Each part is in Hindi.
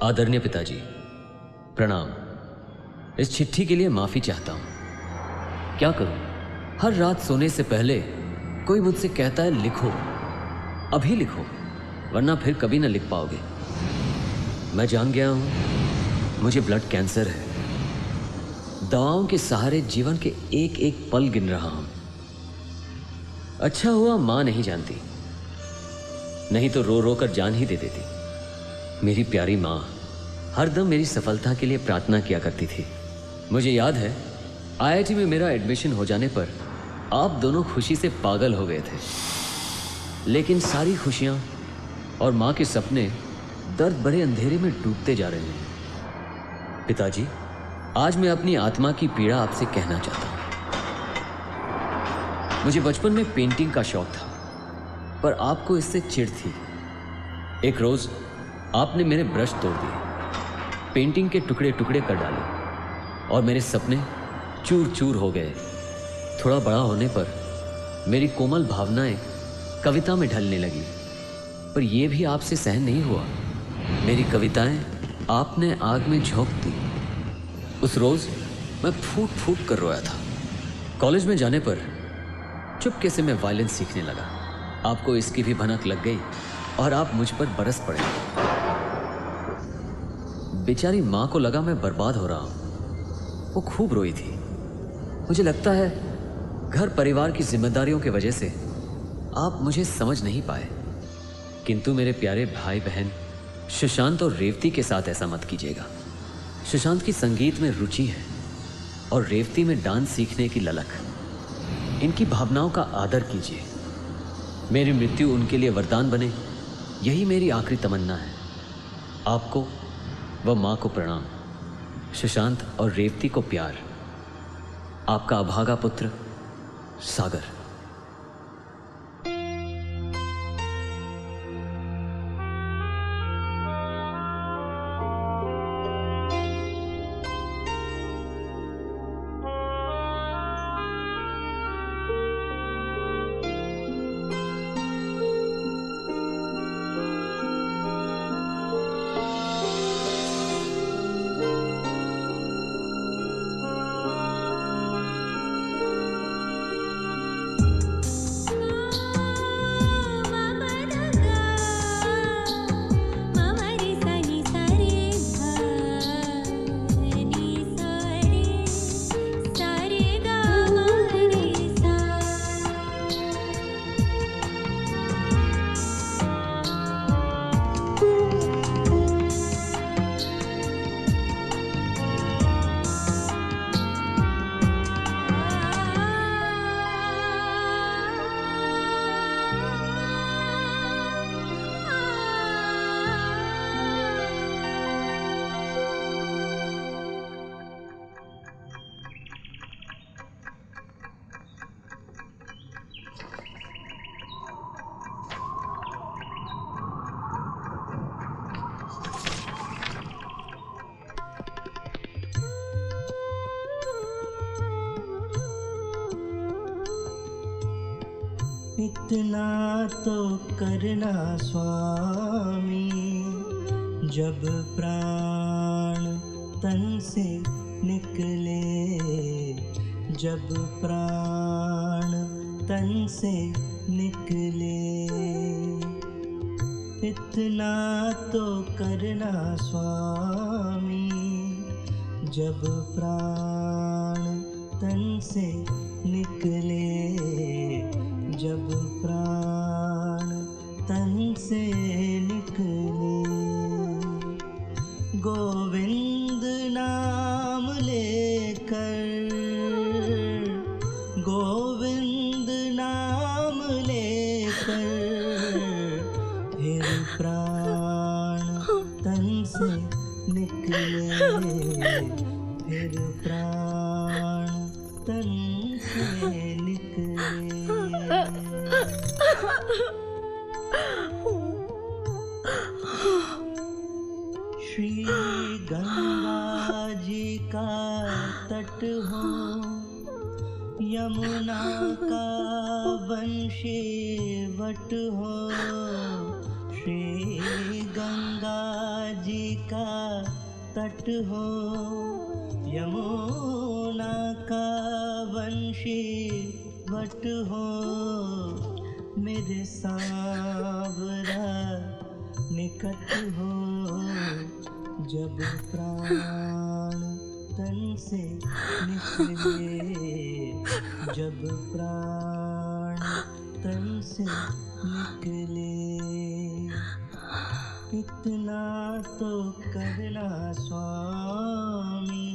आदरणीय पिताजी, प्रणाम। इस चिट्ठी के लिए माफी चाहता हूं। क्या करूं, हर रात सोने से पहले कोई मुझसे कहता है लिखो, अभी लिखो, वरना फिर कभी ना लिख पाओगे। मैं जान गया हूं मुझे ब्लड कैंसर है। दवाओं के सहारे जीवन के एक एक पल गिन रहा हूं। अच्छा हुआ मां नहीं जानती, नहीं तो रो रो कर जान ही दे देती। मेरी प्यारी माँ हरदम मेरी सफलता के लिए प्रार्थना किया करती थी। मुझे याद है आईआईटी में मेरा एडमिशन हो जाने पर आप दोनों खुशी से पागल हो गए थे, लेकिन सारी खुशियाँ और माँ के सपने दर्द भरे अंधेरे में डूबते जा रहे हैं। पिताजी, आज मैं अपनी आत्मा की पीड़ा आपसे कहना चाहता हूँ। मुझे बचपन में पेंटिंग का शौक था, पर आपको इससे चिढ़ थी। एक रोज आपने मेरे ब्रश तोड़ दिए, पेंटिंग के टुकड़े टुकड़े कर डाले और मेरे सपने चूर चूर हो गए। थोड़ा बड़ा होने पर मेरी कोमल भावनाएं कविता में ढलने लगी, पर यह भी आपसे सहन नहीं हुआ। मेरी कविताएं आपने आग में झोंक दी। उस रोज मैं फूट फूट कर रोया था। कॉलेज में जाने पर चुपके से मैं वायलिन सीखने लगा। आपको इसकी भी भनक लग गई और आप मुझ पर बरस पड़े। बेचारी माँ को लगा मैं बर्बाद हो रहा हूँ। वो खूब रोई थी। मुझे लगता है घर परिवार की जिम्मेदारियों की वजह से आप मुझे समझ नहीं पाए। किंतु मेरे प्यारे भाई बहन सुशांत और रेवती के साथ ऐसा मत कीजिएगा। सुशांत की संगीत में रुचि है और रेवती में डांस सीखने की ललक। इनकी भावनाओं का आदर कीजिए। मेरी मृत्यु उनके लिए वरदान बने, यही मेरी आखिरी तमन्ना है। आपको व माँ को प्रणाम। सुशांत और रेवती को प्यार। आपका अभागा पुत्र सागर। इतना तो करना स्वामी, जब प्राण तन से निकले, जब प्राण तन से निकले। इतना तो करना स्वामी, जब प्राण तन से निकले, जब प्राण तन से निकले। गोविंद नाम लेकर, गोविंद नाम लेकर, फिर प्राण तन से निकले, फिर प्राण तन से निकले। श्री गंगा जी का तट हो, यमुना का वंशी वट हो, श्री गंगा जी का तट हो, यमुना का वंशी वट हो, मेरे सांवरा निकट हो, जब प्राण तन से निकले, जब प्राण तन से निकले, इतना तो करना स्वामी,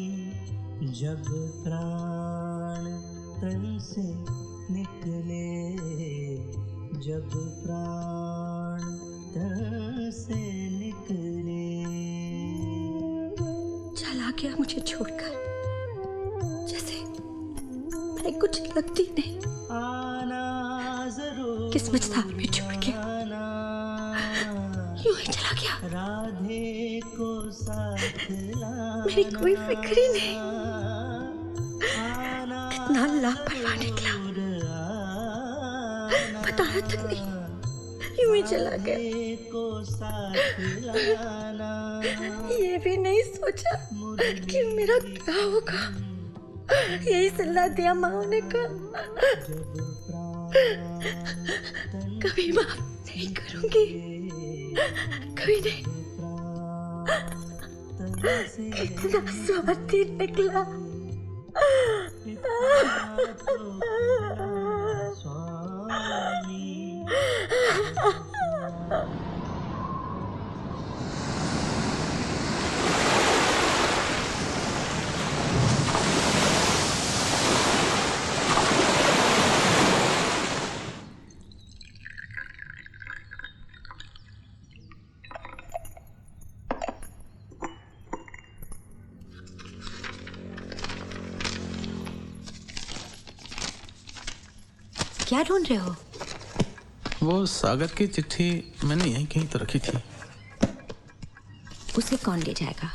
जब प्राण तन से निकले, जब प्राण तन से निकले। चला गया मुझे छोड़कर, जैसे मैं कुछ लगती नहीं। आना जरूर किस्मत साथ में छोड़ के यूं ही चला गया। राधे को साथ लाना, मेरी कोई फिक्र ही नहीं। कितना लापरवाह निकला, बताया तक नहीं, यूं ही चला गया। ये भी नहीं सोचा कि मेरा क्या होगा। यही सलाह दिया माँ ने कहा, कभी माफ नहीं करूंगी, कभी नहीं। इतना स्वार्थी निकला। क्या ढूंढ रहे हो? वो सागर की चिट्ठी मैंने यहीं कहीं तो रखी थी। उसे कौन ले जाएगा?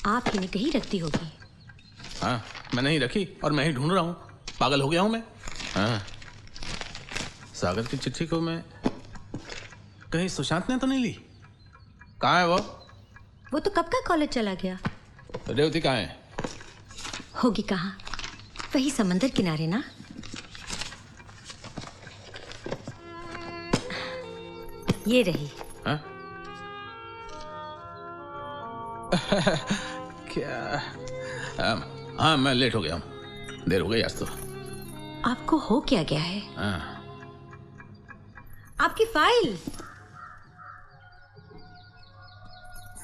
आप ही ने कहीं रखती होगी। हाँ, मैंने ही रखी और मैं ही ढूंढ रहा हूँ। पागल हो गया हूँ मैं। हाँ, सागर की चिट्ठी को मैं कहीं सुशांत ने तो नहीं ली? कहाँ है वो? वो तो कब का कॉलेज चला गया। रेवती कहाँ है? होगी कहाँ, वही समंदर किनारे ना। ये रही। हाँ? क्या? हाँ, मैं लेट हो गया हूँ, देर हो गई आज तो। आपको हो क्या गया है? हाँ। आपकी फाइल।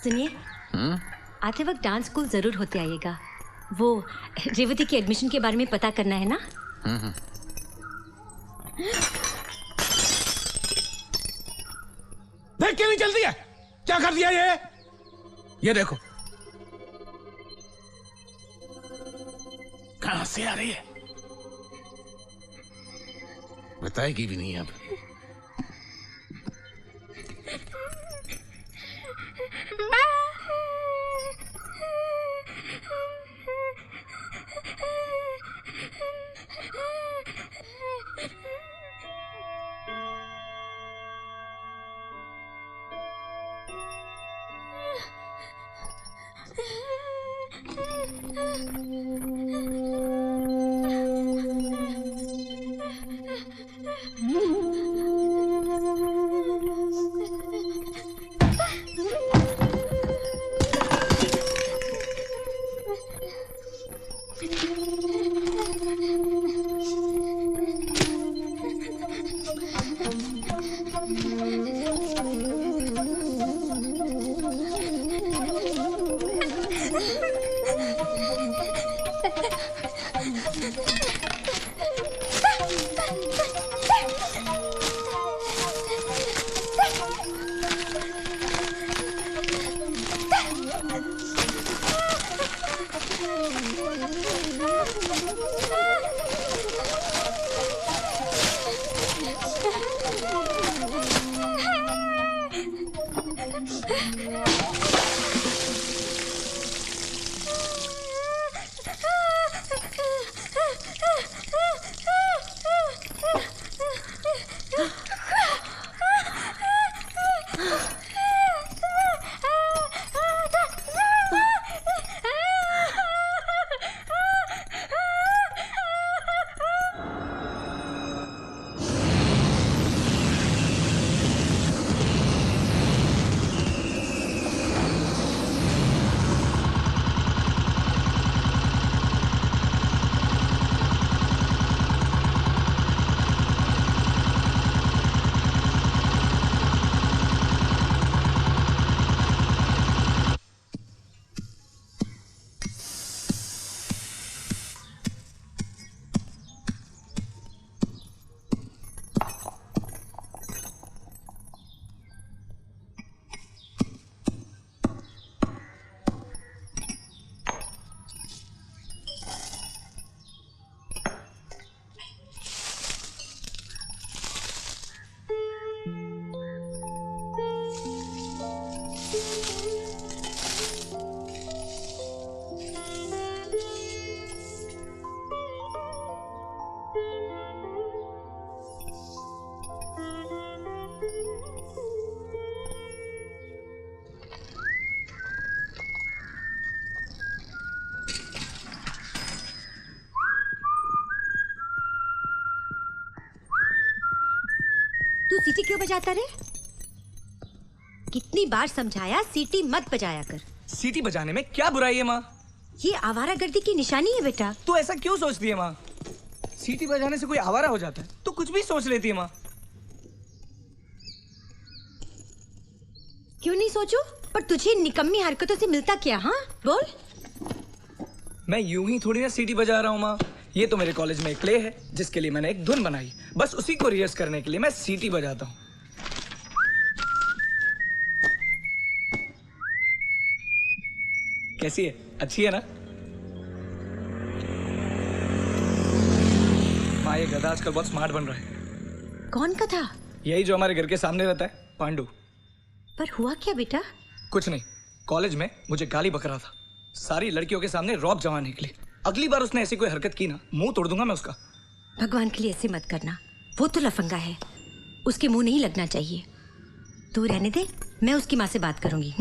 सुनिए, आते वक्त डांस स्कूल जरूर होते आइएगा। वो रेवती के एडमिशन के बारे में पता करना है ना। देख के नहीं चलती है, क्या कर दिया ये देखो कहां से आ रही है, बताएगी भी नहीं अब। सीटी क्यों बजाता रे? कितनी बार समझाया सीटी मत बजाया कर। सीटी बजाने में क्या बुराई है माँ? ये आवारागर्दी की निशानी है बेटा। तू ऐसा क्यों सोचती है माँ? सीटी बजाने से कोई आवारा हो जाता है? तू कुछ भी सोच लेती है माँ। क्यों नहीं सोचूं? पर तुझे निकम्मी हरकतों से मिलता क्या? हाँ बोल। मैं यूं ही थोड़ी ना सीटी बजा रहा हूँ माँ। ये तो मेरे कॉलेज में एक प्ले है जिसके लिए मैंने एक धुन बनाई, बस उसी को रिहर्स करने के लिए मैं सीटी बजाता हूँ। कैसी है? अच्छी है ना? माँ ये गधा आजकल बहुत स्मार्ट बन रहा है। कौन का था? यही जो हमारे घर के सामने रहता है, पांडू। पर हुआ क्या बेटा? कुछ नहीं, कॉलेज में मुझे गाली बक रहा था। सारी लड़कियों के सामने रौब जमाने के लिए। अगली बार उसने ऐसी कोई हरकत की ना, मुंह तोड़ दूंगा मैं उसका। भगवान के लिए ऐसे मत करना, वो तो लफंगा है, उसके मुंह नहीं लगना चाहिए। तू रहने दे, मैं उसकी माँ से बात करूंगी।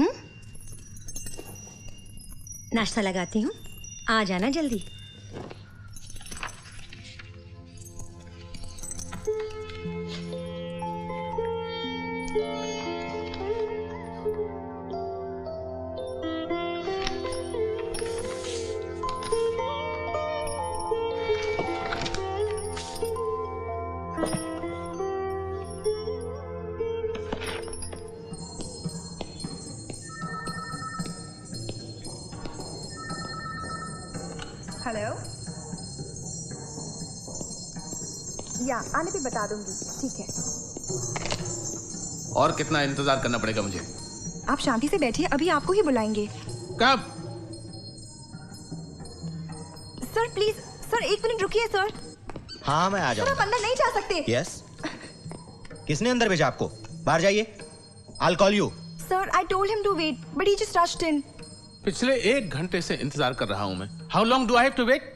नाश्ता लगाती हूँ, आ जाना जल्दी। हेलो, या आने पे बता दूंगी। ठीक है, और कितना इंतजार करना पड़ेगा मुझे? आप शांति से बैठिए, अभी आपको ही बुलाएंगे। कब? सर प्लीज, सर 1 मिनट रुकिए सर। हाँ मैं आ सर आप जाऊंगा। अंदर नहीं जा सकते। यस। किसने अंदर भेजा आपको? बाहर जाइए। I'll call you. Sir I told him to wait but he just rushed in. पिछले 1 घंटे से इंतजार कर रहा हूं मैं। How long do I have to wait?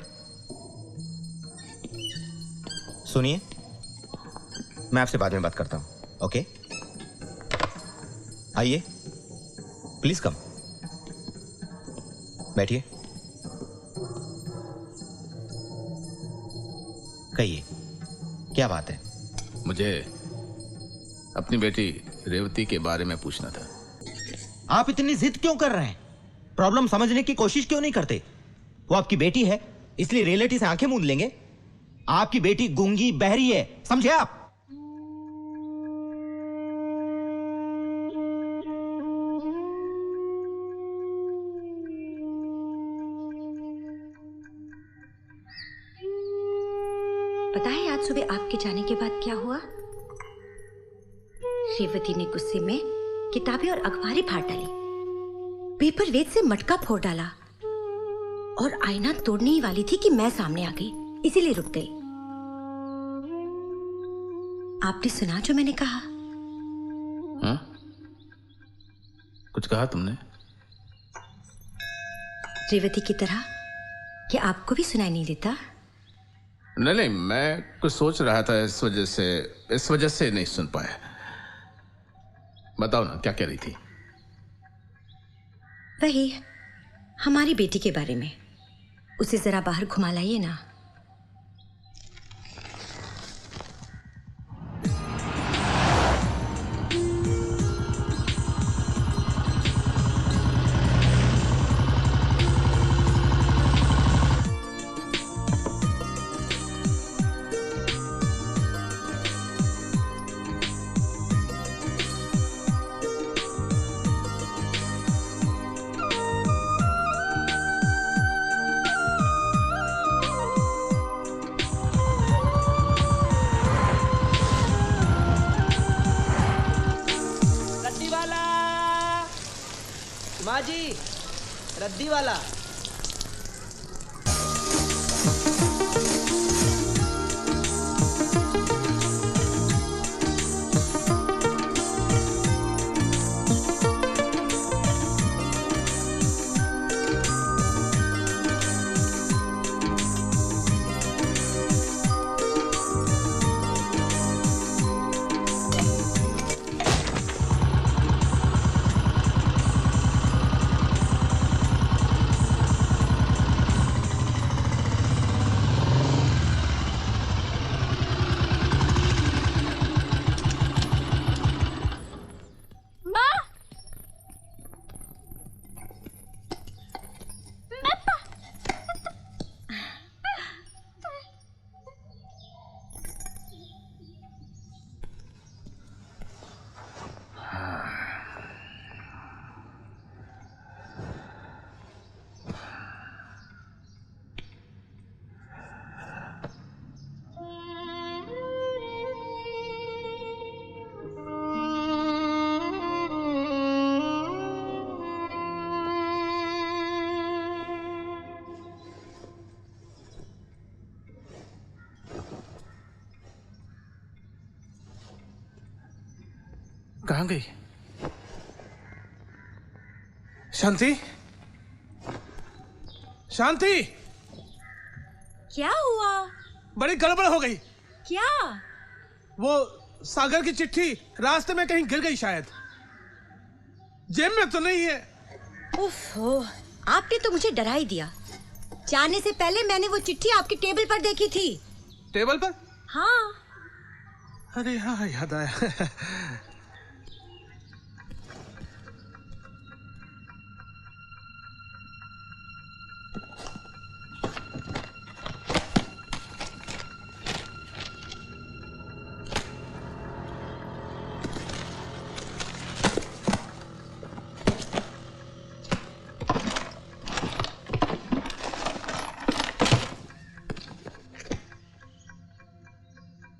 सुनिए, मैं आपसे बाद में बात करता हूँ, ओके? आइए, प्लीज कम। बैठिए। कहिए, क्या बात है? मुझे अपनी बेटी रेवती के बारे में पूछना था। आप इतनी जिद क्यों कर रहे हैं? प्रॉब्लम समझने की कोशिश क्यों नहीं करते? वो आपकी बेटी है, इसलिए रियलिटी से आंखें मूंद लेंगे? आपकी बेटी गूंगी बहरी है, समझे आप? पता है आज सुबह आपके जाने के बाद क्या हुआ? रेवती ने गुस्से में किताबें और अखबारें फाड़ डाली, पेपर वेट से मटका फोड़ डाला और आईना तोड़ने ही वाली थी कि मैं सामने आ गई, इसीलिए रुक गई। आपने सुना जो मैंने कहा? हाँ? कुछ कहा तुमने? रेवती की तरह कि आपको भी सुनाई नहीं देता? नहीं, मैं कुछ सोच रहा था, इस वजह से नहीं सुन पाया। बताओ ना, क्या कह रही थी? वही हमारी बेटी के बारे में। उसे जरा बाहर घुमा लाइए ना। माँ जी, रद्दी वाला। कहाँ गई? शांति, शांति, क्या हुआ? बड़ी गड़बड़ हो गई। क्या? वो सागर की चिट्ठी रास्ते में कहीं गिर गई शायद। जेब में तो नहीं है। ओफो, आपने तो मुझे डरा ही दिया। जाने से पहले मैंने वो चिट्ठी आपकी टेबल पर देखी थी। टेबल पर? हाँ। अरे हाँ, याद आया।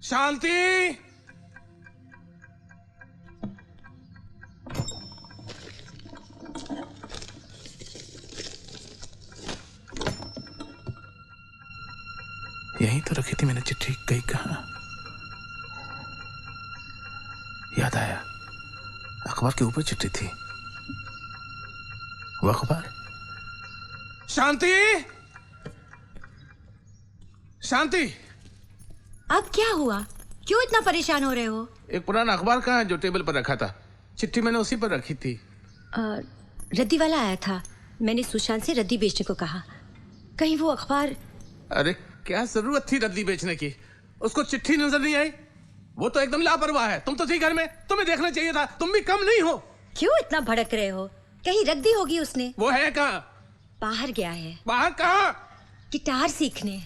शांति, यहीं तो रखी थी मैंने चिट्ठी, गई कहाँ? याद आया, अखबार के ऊपर चिट्ठी थी। वो अखबार। शांति, शांति, अब क्या हुआ? क्यों इतना परेशान हो रहे हो? एक पुराना अखबार कहाँ है जो टेबल पर रखा था? चिट्ठी मैंने उसी पर रखी थी। रद्दी वाला आया था, मैंने सुशांत से रद्दी बेचने को कहा। कहीं वो अखबार। अरे क्या जरूरत थी रद्दी बेचने की? उसको चिट्ठी नजर नहीं आई? वो तो एकदम लापरवाह है। तुम तो थी घर में, तुम्हें देखना चाहिए था। तुम भी कम नहीं हो। क्यों इतना भड़क रहे हो? कहीं रद्दी होगी उसने। वो है कहाँ? बाहर गया है। बाहर कहाँ? गिटार सीखने।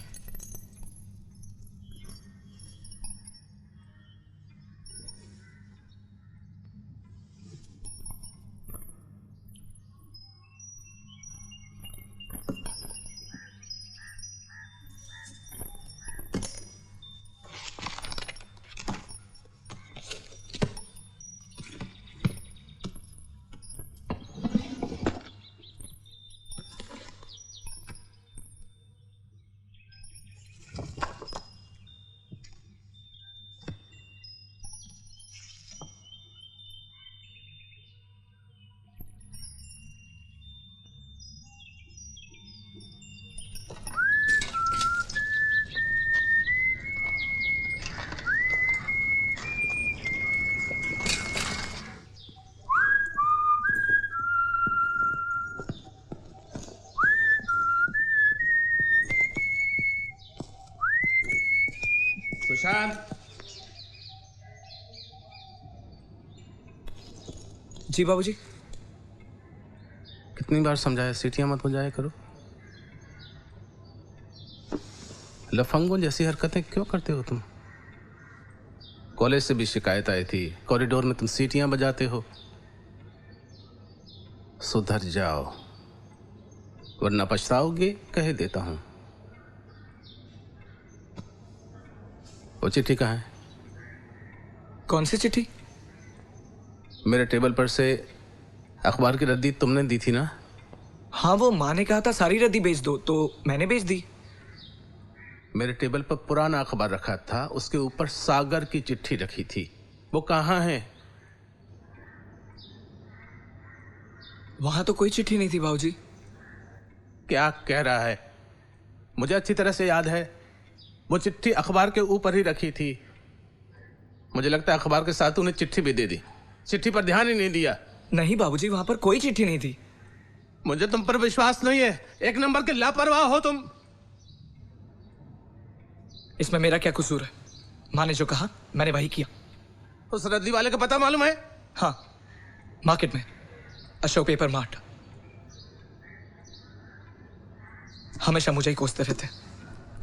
सुशांत। जी बाबूजी। कितनी बार समझाया, सीटियां मत बजाया करो। लफंगों जैसी हरकतें क्यों करते हो तुम? कॉलेज से भी शिकायत आई थी, कॉरिडोर में तुम सीटियां बजाते हो। सुधर जाओ वरना पछताओगे, कह देता हूं। वो चिट्ठी कहाँ है? कौन सी चिट्ठी? मेरे टेबल पर से अखबार की रद्दी तुमने दी थी ना? हाँ, वो माँ ने कहा था सारी रद्दी बेच दो, तो मैंने बेच दी। मेरे टेबल पर पुराना अखबार रखा था, उसके ऊपर सागर की चिट्ठी रखी थी। वो कहाँ है? वहां तो कोई चिट्ठी नहीं थी बाबूजी। क्या कह रहा है? मुझे अच्छी तरह से याद है, वो चिट्ठी अखबार के ऊपर ही रखी थी। मुझे लगता है अखबार के साथ उन्हें चिट्ठी भी दे दी। चिट्ठी पर ध्यान ही नहीं दिया। नहीं बाबूजी, वहां पर कोई चिट्ठी नहीं थी। मुझे तुम पर विश्वास नहीं है। एक नंबर के लापरवाह हो तुम। इसमें मेरा क्या कसूर है? माँ ने जो कहा मैंने वही किया। उस रद्दी वाले का पता मालूम है? हाँ, मार्केट में अशोक पेपर मार्ट। हमेशा मुझे ही कोसते रहते।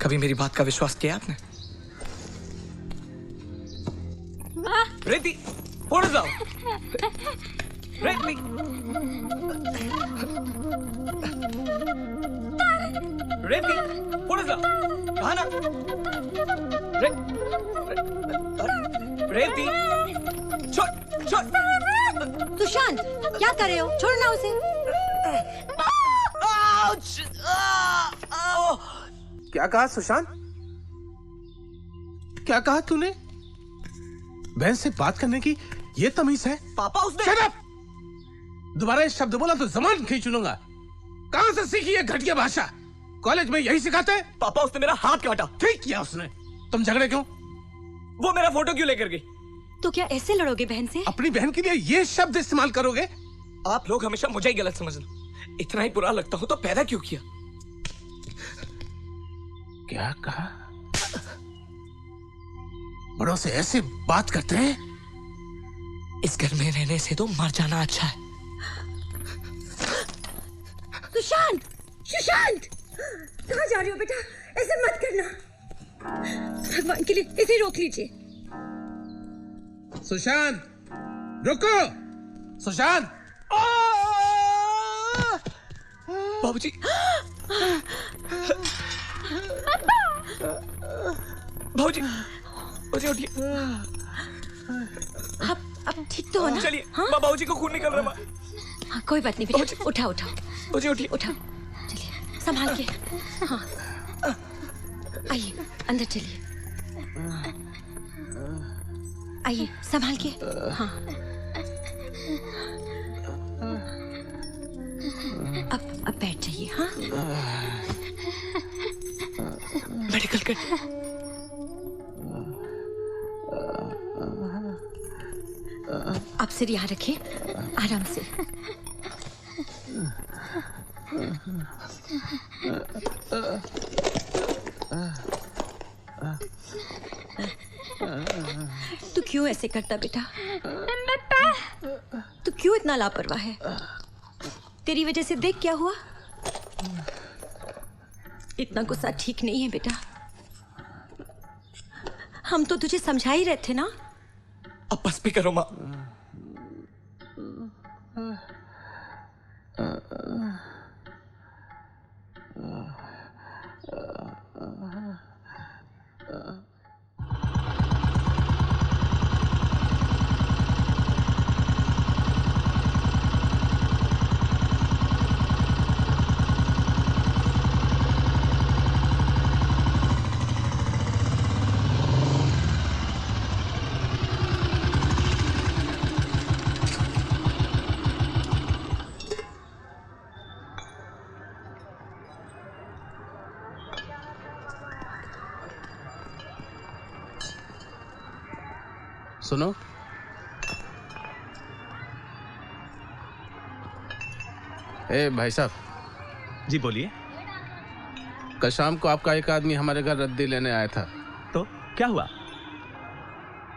कभी मेरी बात का विश्वास किया आपने? रेती उड़ जाओ। रेती रेती उड़ जाओ। कहा ना? रेती छोड़ छोड़। सुशांत, क्या कर रहे हो? छोड़ना उसे। क्या कहा सुशांत? क्या कहा तूने? बहन से बात करने की ये तमीज है? पापा उसने Shut up! दोबारा ये शब्द बोला तो जबान खींच लूंगा। कहां से सीखी ये घटिया भाषा? कॉलेज में यही सिखाते हैं? पापा उसने मेरा हाथ काटा। ठीक किया उसने। तुम झगड़े क्यों? वो मेरा फोटो क्यों लेकर गई? तो क्या ऐसे लड़ोगे बहन से? अपनी बहन के लिए ये शब्द इस्तेमाल करोगे? आप लोग हमेशा मुझे ही गलत समझना। इतना ही बुरा लगता हूं तो पैदा क्यों किया? क्या कहा? बड़ों से ऐसे बात करते हैं? इस घर में रहने से तो मर जाना अच्छा है। सुशांत, सुशांत, कहाँ जा रही हो बेटा? ऐसे मत करना, भगवान के लिए इसे रोक लीजिए। सुशांत, रुको! सुशांत! बाबूजी, बाबूजी, बाबूजी उठिए। अब ठीक तो हो ना? चलिए, हाँ? बाबूजी को खून निकल रहा है। हाँ, कोई बात नहीं बेटा, उठाओ उठाओ बाबूजी उठिए। उठाओ, चलिए संभाल के। हाँ, आइए अंदर चलिए, आइए संभाल के। हाँ, अब बैठ जाइए। हाँ, मेडिकल कर। आप सिर यहाँ रखिए, आराम से। तू क्यों ऐसे करता बेटा? तू क्यों इतना लापरवाह है? तेरी वजह से देख क्या हुआ। इतना गुस्सा ठीक नहीं है बेटा। हम तो तुझे समझा ही रहे थे ना। अब बस भी करो माँ। सुनो, ए भाई साहब। जी बोलिए। कल शाम को आपका एक आदमी हमारे घर रद्दी लेने आया था। तो क्या हुआ?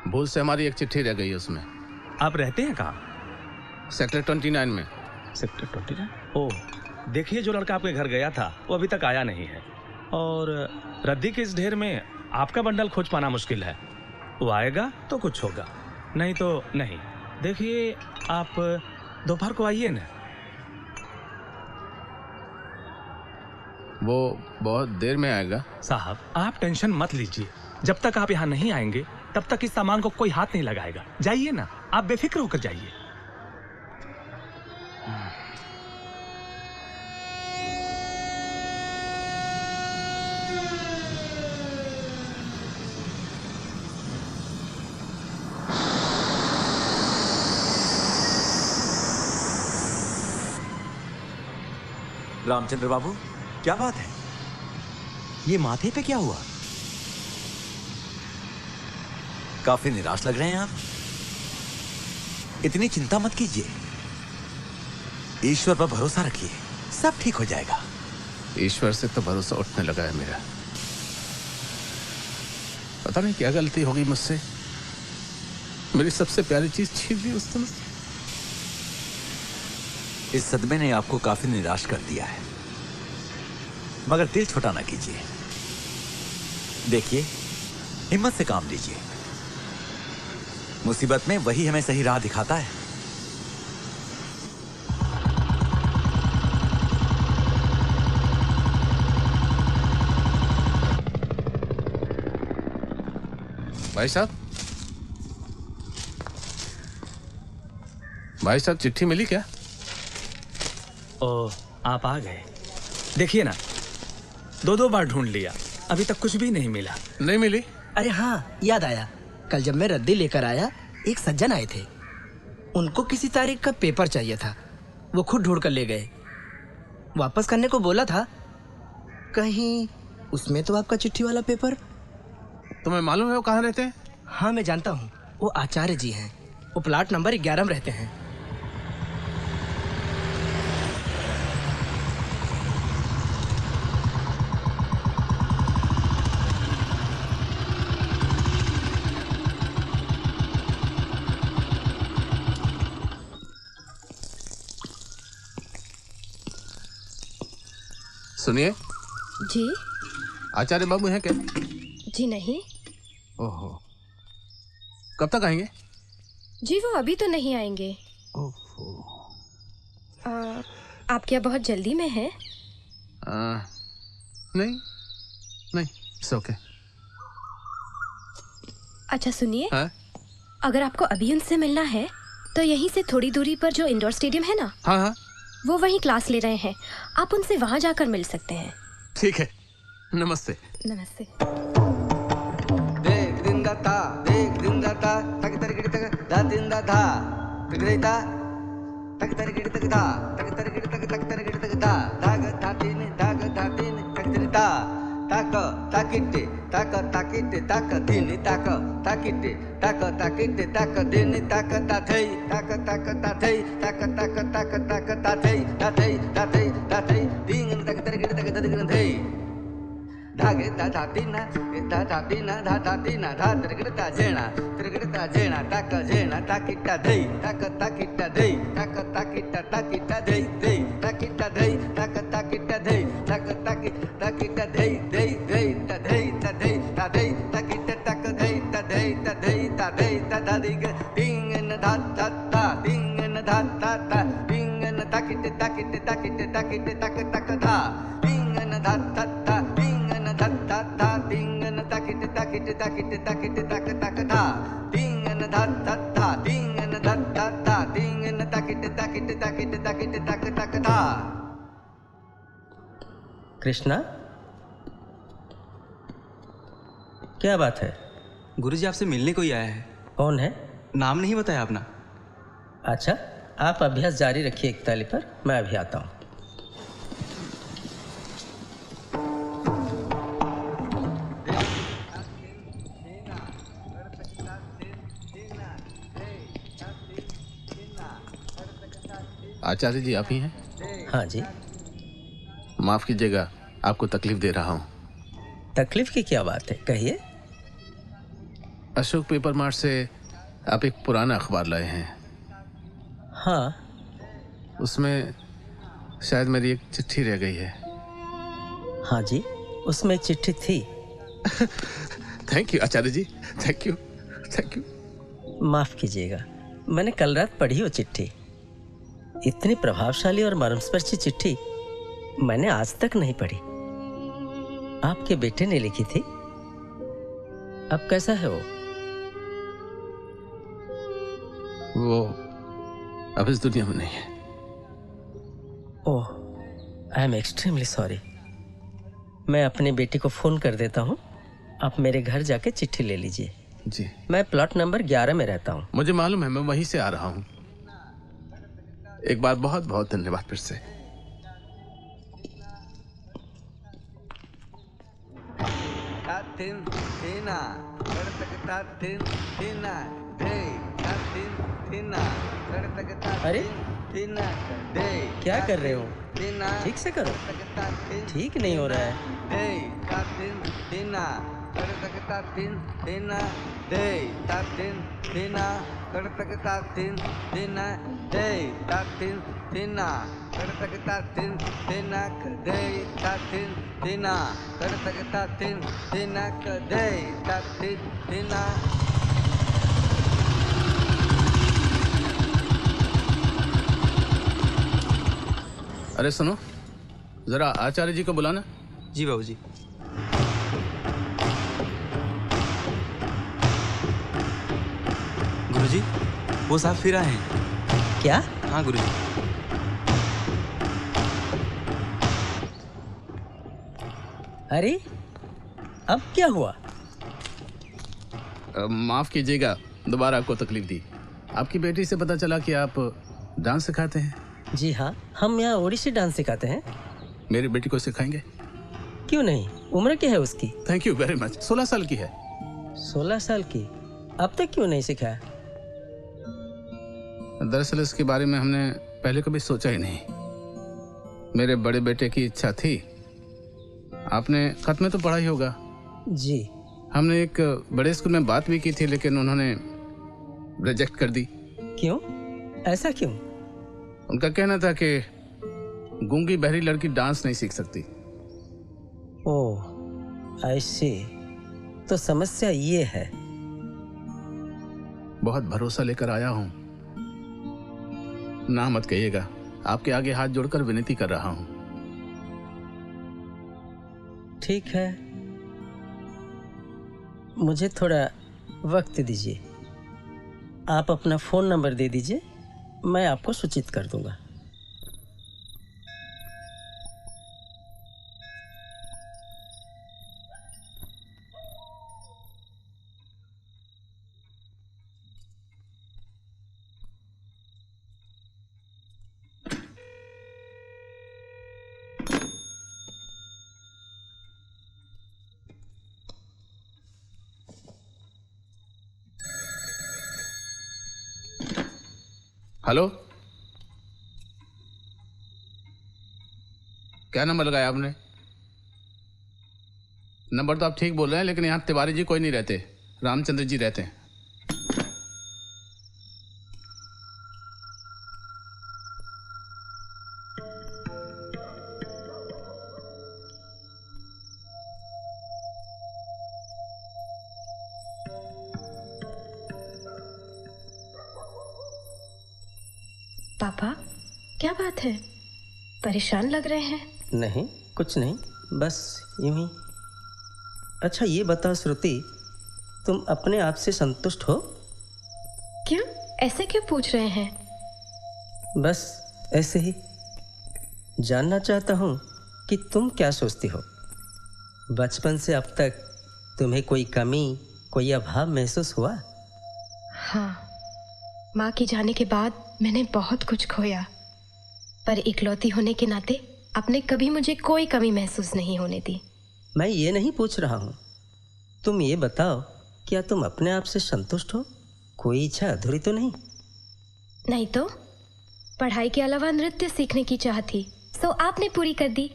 भूल से हमारी एक चिट्ठी रह गई उसमें। आप रहते हैं कहाँ? सेक्टर 29 में। सेक्टर 29? ओह, देखिए जो लड़का आपके घर गया था वो अभी तक आया नहीं है, और रद्दी के इस ढेर में आपका बंडल खोज पाना मुश्किल है। वो आएगा तो कुछ होगा, नहीं तो नहीं। देखिए आप दोपहर को आइए ना। वो बहुत देर में आएगा। साहब आप टेंशन मत लीजिए, जब तक आप यहाँ नहीं आएंगे तब तक इस सामान को कोई हाथ नहीं लगाएगा। जाइए ना, आप बेफिक्र होकर जाइए। रामचंद्र बाबू, क्या बात है? ये माथे पे क्या हुआ? काफी निराश लग रहे हैं आप। इतनी चिंता मत कीजिए, ईश्वर पर भरोसा रखिए, सब ठीक हो जाएगा। ईश्वर से तो भरोसा उठने लगा है मेरा। पता नहीं क्या गलती होगी मुझसे, मेरी सबसे प्यारी चीज छीन ली उसने मुझसे। इस सदमे ने आपको काफी निराश कर दिया है, मगर दिल छोटा ना कीजिए। देखिए, हिम्मत से काम लीजिए। मुसीबत में वही हमें सही राह दिखाता है। भाई साहब, भाई साहब, चिट्ठी मिली क्या? ओ, आप आ गए। देखिए ना, दो बार ढूंढ लिया, अभी तक कुछ भी नहीं मिला। नहीं मिली? अरे हाँ, याद आया, कल जब मैं रद्दी लेकर आया एक सज्जन आए थे। उनको किसी तारीख का पेपर चाहिए था, वो खुद ढूंढ कर ले गए। वापस करने को बोला था, कहीं उसमें तो आपका चिट्ठी वाला पेपर। तुम्हें मालूम है वो कहाँ रहते हैं? हाँ मैं जानता हूँ, वो आचार्य जी हैं। वो प्लाट नंबर 11 में रहते हैं। सुनिए, जी आचार्य बाबू हैं क्या? जी नहीं ओहो, कब तक आएंगे? जी, वो अभी तो नहीं आएंगे। ओहो। आप क्या बहुत जल्दी में हैं? नहीं नहीं, इट्स ओके। अच्छा सुनिए, हाँ? अगर आपको अभी उनसे मिलना है तो यहीं से थोड़ी दूरी पर जो इंडोर स्टेडियम है ना, हाँ हाँ, वो वहीं क्लास ले रहे हैं। आप उनसे वहां जाकर मिल सकते हैं। ठीक है, नमस्ते। नमस्ते। देख दिन दाता, देख दिन दाता, तक तर गिड़ तक दा दिन दाता, तक देता, तक तर गिड़ तक दा, तक तर गिड़ तक दा, दाग धातीन, तक तरता, ताक ताकिटे, ताक ताकिटे, ताक दिन ताक ताकिटे, ताक ताकिटे, ताक दिन ताक ताथई, ताक ताक ताथई, ताक ताक ताक ताक ताथई, ताथई ताथई ताथई, दिन तक तर गिड़ तक दई। धागे धा धातीना धा धातीना धा धातीना धा त्रिगड़ता जेना ताक जेना ताकिटा धई, ताक ताकिटा धई, ताक ताकिटा ताकिटा धई धई, ताकिटा धई, ताक ताकिटा धई, ताक ताकि ताकिटा धई धई धई ता धई ता धई ता धई ताकिटा ताक धई ता धई ता धई ता धई ता धादी ग डिंगन धा धा ता डिंगन धा धा ता डिंगन ताकिटे ताकिटे ताकिटे ताकिटे ताक ताक धा डिंगन धा धा ता धा धा डिंगन ताकिटे ताकिटे ताकिटे ताकिटे ताक ताक धा डिंगन धा धा धा डिंगन धा धा धा डिंगन ताकिटे ताकिटे ताकिटे ताकिटे ताक ताक धा। कृष्णा, क्या बात है? गुरुजी आपसे मिलने को ही आया है। कौन है? नाम नहीं बताया अपना। अच्छा, आप अभ्यास जारी रखिए एक ताली पर, मैं अभी आता हूँ। आचार्य जी आप ही हैं? हाँ जी। माफ कीजिएगा, आपको तकलीफ दे रहा हूँ। तकलीफ की क्या बात है, कहिए। अशोक पेपर मार्ट से आप एक पुराना अखबार लाए हैं। हाँ। उसमें शायद मेरी एक चिट्ठी रह गई है। हाँ जी, उसमें एक चिट्ठी थी। Thank you Acharya ji, thank you thank you. माफ कीजिएगा, मैंने कल रात पढ़ी वो चिट्ठी। इतनी प्रभावशाली और मर्मस्पर्शी चिट्ठी मैंने आज तक नहीं पढ़ी। आपके बेटे ने लिखी थी। अब कैसा है वो अब इस दुनिया में नहीं है। ओह, आई एम एक्सट्रीमली सॉरी। मैं अपनी बेटी को फोन कर देता हूँ, आप मेरे घर जाके चिट्ठी ले लीजिए। जी। मैं प्लॉट नंबर 11 में रहता हूँ। मुझे मालूम है, मैं वहीं से आ रहा हूँ। एक बार बहुत बहुत धन्यवाद फिर से। अरे क्या कर रहे हो? ठीक से करो, ठीक नहीं हो रहा है। अरे सुनो, जरा आचार्य जी को बुलाना। जी बाबूजी। गुरुजी, वो साहब फिर आए हैं। क्या? हाँ गुरुजी। अरे अब क्या हुआ? माफ कीजिएगा, दोबारा आपको तकलीफ दी। आपकी बेटी से पता चला कि आप डांस सिखाते हैं। जी हाँ, हम यहाँ ओडिसी डांस सिखाते हैं। मेरी बेटी को सिखाएंगे? क्यों नहीं, उम्र क्या है उसकी? Thank you very much. 16 साल की है। 16 साल की? अब तक क्यों नहीं सिखाया? दरअसल इसके बारे में हमने पहले कभी सोचा ही नहीं। मेरे बड़े बेटे की इच्छा थी। आपने खत में तो पढ़ा ही होगा। जी। हमने एक बड़े स्कूल में बात भी की थी, लेकिन उन्होंने रिजेक्ट कर दी। क्यों? ऐसा क्यों? उनका कहना था कि गूंगी बहरी लड़की डांस नहीं सीख सकती। ओह, ऐसे तो समस्या ये है। बहुत भरोसा लेकर आया हूं, ना मत कहिएगा। आपके आगे हाथ जोड़कर विनती कर रहा हूं। ठीक है, मुझे थोड़ा वक्त दीजिए। आप अपना फोन नंबर दे दीजिए, मैं आपको सूचित कर दूंगा। हेलो, क्या नंबर लगाया आपने? नंबर तो आप ठीक बोल रहे हैं, लेकिन यहाँ तिवारी जी कोई नहीं रहते, रामचंद्र जी रहते हैं। पापा, क्या बात है? परेशान लग रहे हैं। नहीं, कुछ नहीं, बस यूं ही। अच्छा ये बताओ श्रुति, तुम अपने आप से संतुष्ट हो? क्यों? ऐसे क्यों पूछ रहे हैं? बस ऐसे ही जानना चाहता हूँ कि तुम क्या सोचती हो। बचपन से अब तक तुम्हें कोई कमी, कोई अभाव महसूस हुआ? हाँ, माँ के जाने के बाद मैंने बहुत कुछ खोया, पर इकलौती होने के नाते आपने कभी मुझे कोई कमी महसूस नहीं होने दी। मैं ये नहीं पूछ रहा हूँ, तुम ये बताओ, क्या तुम अपने आप से संतुष्ट हो? कोई इच्छा अधूरी तो नहीं? नहीं तो, पढ़ाई के अलावा नृत्य सीखने की चाह थी, सो आपने पूरी कर दी।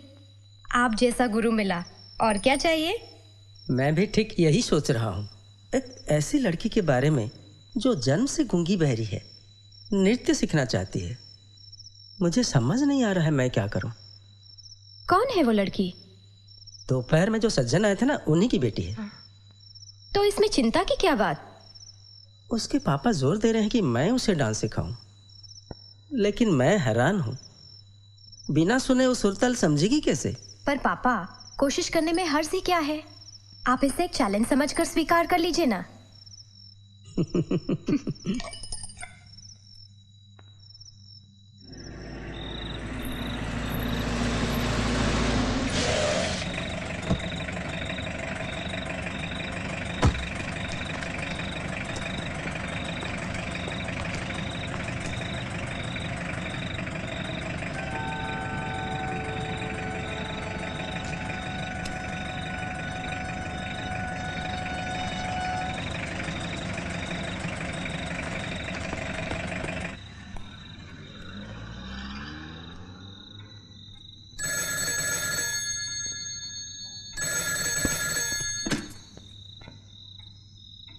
आप जैसा गुरु मिला, और क्या चाहिए? मैं भी ठीक यही सोच रहा हूँ। एक ऐसी लड़की के बारे में जो जन्म से गूंगी बहरी है, नृत्य सीखना चाहती है। मुझे समझ नहीं आ रहा है मैं क्या करूं। कौन है वो लड़की? दोपहर में जो सज्जन आए थे ना, उन्हीं की बेटी है। तो इसमें चिंता की क्या बात? उसके पापा जोर दे रहे हैं कि मैं उसे डांस सिखाऊं, लेकिन मैं हैरान हूं, बिना सुने वो सुरताल समझेगी कैसे? पर पापा, कोशिश करने में हर्ज ही क्या है? आप इसे एक चैलेंज समझकर स्वीकार कर लीजिए ना।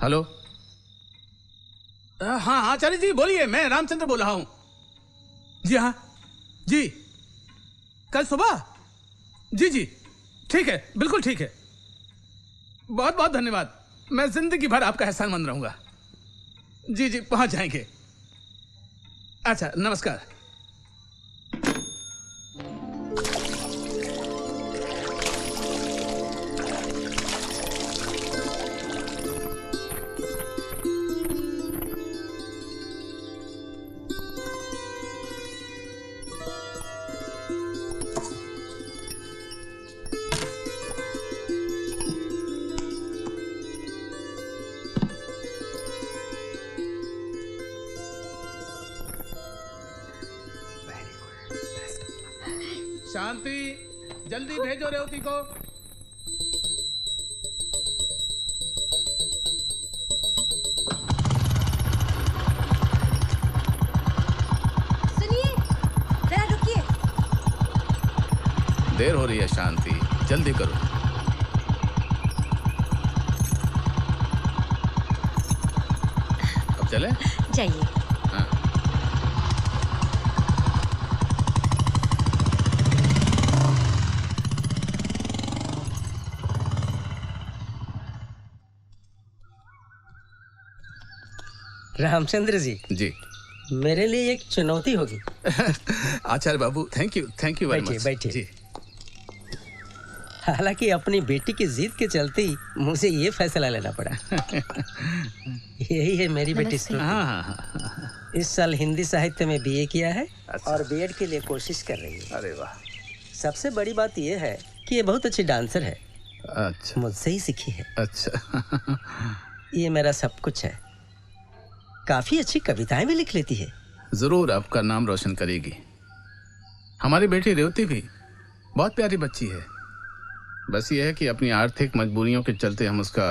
हेलो। हाँ आचार्य जी बोलिए, मैं रामचंद्र बोल रहा हूँ। जी हाँ जी, कल सुबह? जी जी ठीक है, बिल्कुल ठीक है। बहुत बहुत धन्यवाद, मैं जिंदगी भर आपका एहसानमंद रहूंगा। जी जी पहुंच जाएंगे। अच्छा नमस्कार। शांति, जल्दी भेजो रेवती को। सुनिए, जरा रुकिए। देर हो रही है शांति, जल्दी करो। अब चले? जाइए। हाँ। रामचंद्र जी जी, मेरे लिए एक चुनौती होगी। आचार्य बाबू, थैंक यू वेरी मच। बैठिए। जी। हालांकि अपनी बेटी की जिद के चलते ही मुझे ये फैसला लेना पड़ा। यही है मेरी बेटी श्रुति। हाँ। इस साल हिंदी साहित्य में बीए किया है और बीएड के लिए कोशिश कर रही है। अरे वाह। सबसे बड़ी बात यह है कि ये बहुत अच्छी डांसर है। अच्छा। मुझसे ही सीखी है। अच्छा। ये मेरा सब कुछ है। काफी अच्छी कविताएं भी लिख लेती है। जरूर आपका नाम रोशन करेगी। हमारी बेटी रेवती भी बहुत प्यारी बच्ची है। बस ये है कि अपनी आर्थिक मजबूरियों के चलते हम उसका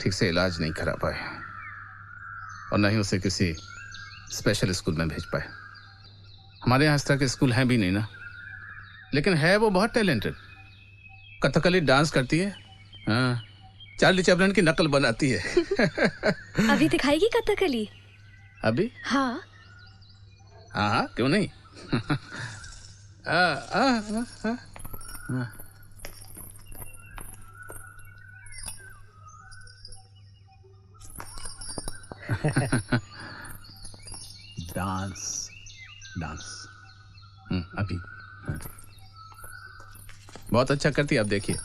ठीक से इलाज नहीं करा पाए और न ही उसे किसी स्पेशल स्कूल में भेज पाए। हमारे यहाँ इस तरह के स्कूल हैं भी नहीं ना, लेकिन है वो बहुत टैलेंटेड। कथकली डांस करती है, हाँ, चार्ली चैपलिन की नकल बनाती है। अभी दिखाएगी कथकली? अभी? हाँ हाँ, क्यों नहीं। डांस अभी। हाँ। बहुत अच्छा करती है, आप देखिए।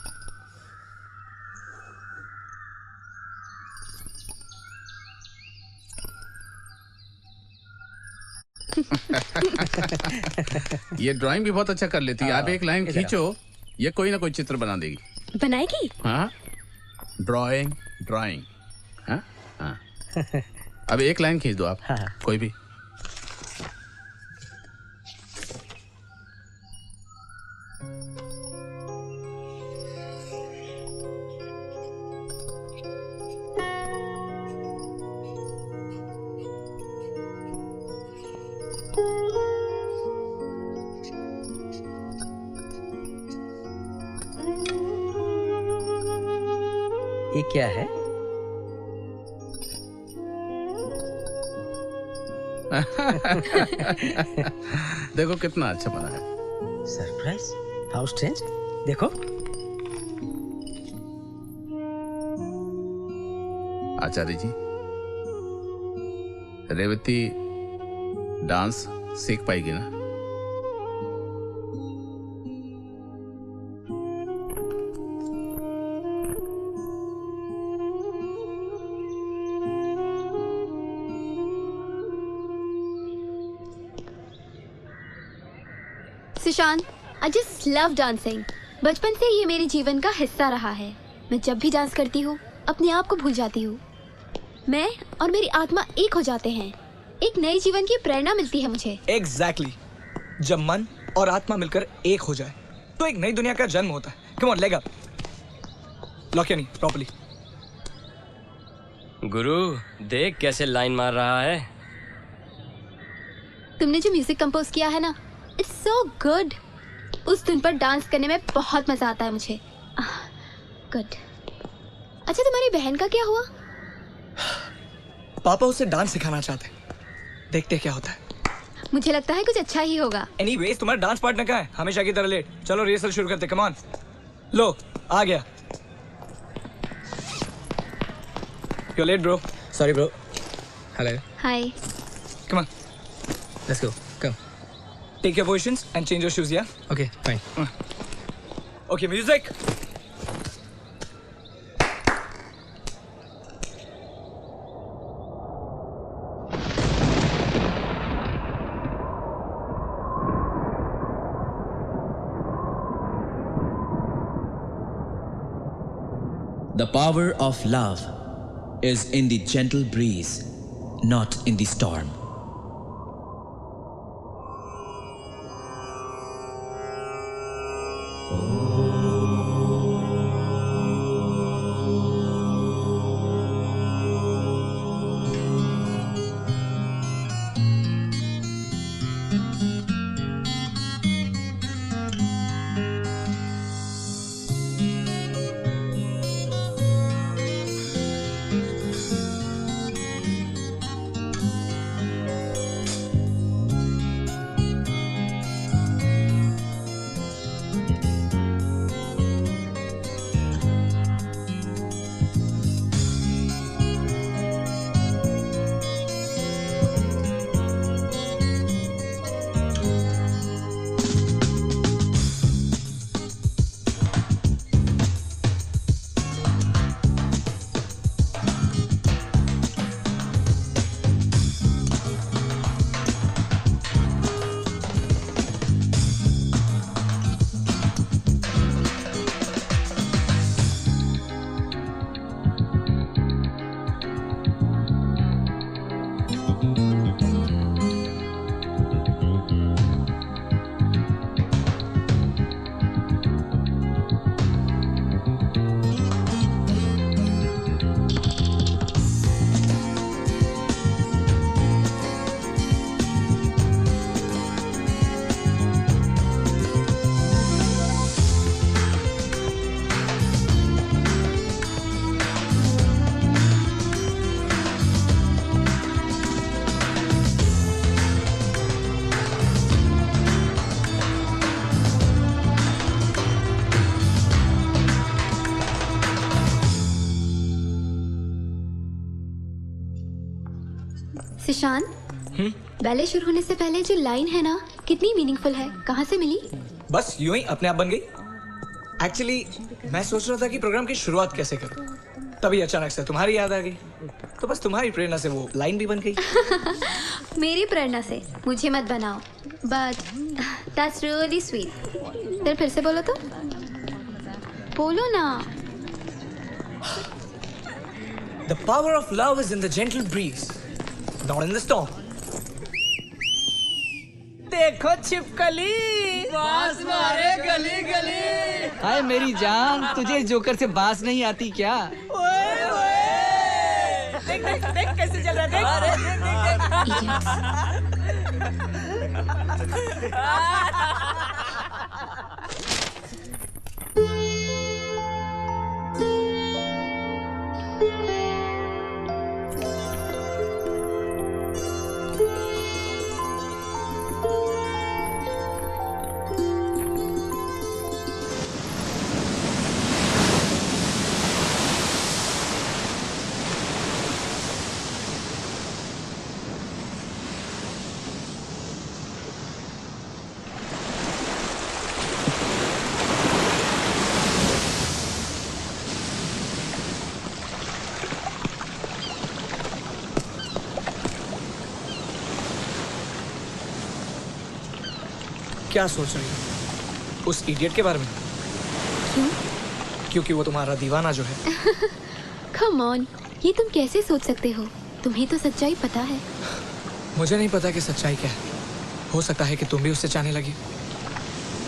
ये ड्राइंग भी बहुत अच्छा कर लेती है। आप एक लाइन खींचो, ये कोई ना कोई चित्र बना देगी। बनाएगी? हाँ, ड्राइंग। हाँ हाँ। अब एक लाइन खींच दो आप। हाँ। कोई भी। ये क्या है? देखो कितना अच्छा बना है। सरप्राइज? How strange. देखो। आचार्य जी, रेवती डांस सीख पाएगी ना? Sushant, I just love dancing. बचपन से ये मेरे जीवन का हिस्सा रहा है। मैं जब भी डांस करती हूँ अपने आप को भूल जाती हूँ। मैं और मेरी आत्मा एक हो जाते हैं। एक नए जीवन की प्रेरणा मिलती है मुझे। Exactly. जब मन और आत्मा मिलकर एक हो जाए तो एक नई दुनिया का जन्म होता है। Come on, leg up. Lock या नहीं प्रॉपर्ली। गुरु देख कैसे लाइन मार रहा है। तुमने जो म्यूजिक कंपोज किया है ना, इट्स सो गुड। उस धुन पर डांस करने में बहुत मजा आता है मुझे। गुड। अच्छा, तुम्हारी बहन का क्या हुआ? पापा उसे डांस सिखाना चाहते हैं। देखते हैं क्या होता है। मुझे लगता है कुछ अच्छा ही होगा। एनीवेज, तुम्हारा डांस पार्टनर कहाँ है? हमेशा की तरह लेट। चलो रिहर्सल शुरू करते। Come on. लो आ गया। You're late, bro. Sorry, bro. Hello. Hi. Come on. Let's go. Come. Take your positions and change your shoes, yeah? Okay, fine. Okay, music. The power of love is in the gentle breeze, not in the storm. Sushant, ballet शुरू होने से पहले जो लाइन है ना, कितनी मीनिंगफुल है। कहाँ से मिली? बस यूं ही अपने आप बन गई। एक्चुअली मैं सोच रहा था कि प्रोग्राम की शुरुआत कैसे करूं, तभी अचानक से तुम्हारी याद आ गई, तो बस तुम्हारी प्रेरणा से वो लाइन भी बन गई। मेरी प्रेरणा से मुझे मत बनाओ, बट दैट्स रियली स्वीट। फिर से बोलो तो, बोलो ना। The power of love is in the gentle breeze, not in the storm. देखो छिपकली, बांस मारे गली गली। हाय मेरी जान, तुझे जोकर से बांस नहीं आती क्या? ओए ओए, देख देख देख कैसे चल रहा है, देख। अरे देख क्या सोच रही हो उस इडियट के बारे में? क्यों? क्योंकि वो तुम्हारा दीवाना जो है। कम ऑन, ये तुम कैसे सोच सकते हो? तुम्हें तो सच्चाई पता है। मुझे नहीं पता कि सच्चाई क्या है। हो सकता है कि तुम भी उससे चाहने लगी।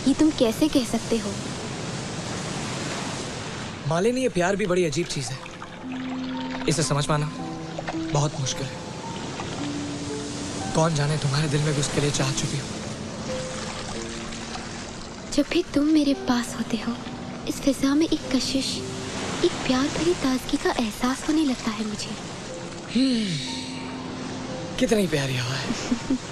ये तुम कैसे कह सकते हो? मालिनी, ये प्यार भी बड़ी अजीब चीज है। इसे समझ पाना बहुत मुश्किल है। कौन जाने तुम्हारे दिल में भी उसके लिए चाह चुकी हो। जब भी तुम मेरे पास होते हो, इस फिजा में एक कशिश, एक प्यार भरी ताजगी का एहसास होने लगता है मुझे। कितनी प्यारी हवा है।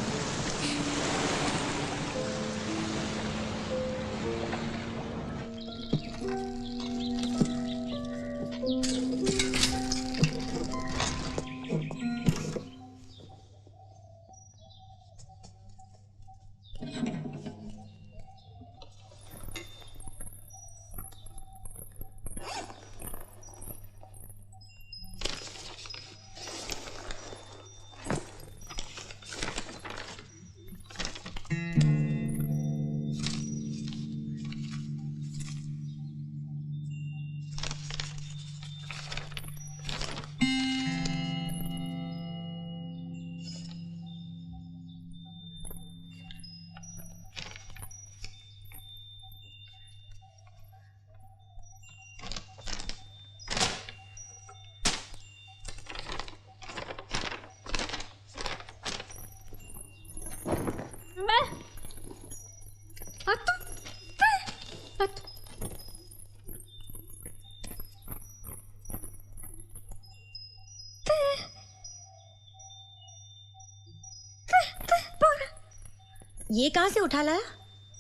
ये कहाँ से उठा लाया?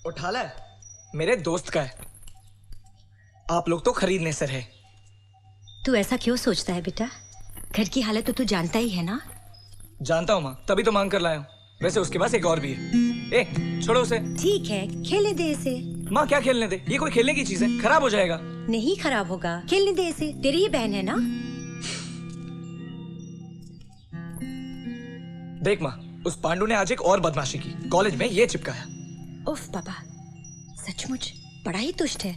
उठा लाया? मेरे दोस्त का है। आप लोग तो खरीदने से रहे। तू ऐसा क्यों सोचता है बेटा? घर की हालत तो तू जानता ही है ना। जानता हूँ माँ, तभी तो मांग कर लाया हूँ। वैसे उसके पास एक और भी है। ए, छोड़ो उसे। ठीक है, खेलने दे इसे। माँ क्या खेलने दे? ये कोई खेलने की चीज है, खराब हो जाएगा। नहीं खराब होगा, खेलने दे इसे। तेरी ही बहन है ना। देख माँ, उस पांडु ने आज एक और बदमाशी की। कॉलेज में ये चिपकाया। उफ पापा, सचमुच बड़ा ही तुष्ट है।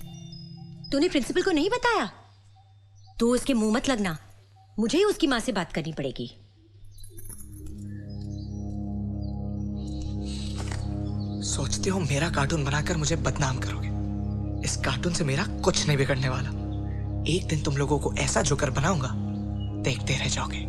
तूने प्रिंसिपल को नहीं बताया? तू उसके मुंह मत लगना, मुझे ही उसकी माँ से बात करनी पड़ेगी। सोचते हो मेरा कार्टून बनाकर मुझे बदनाम करोगे? इस कार्टून से मेरा कुछ नहीं बिगड़ने वाला। एक दिन तुम लोगों को ऐसा जोकर बनाऊंगा, देखते रह जाओगे।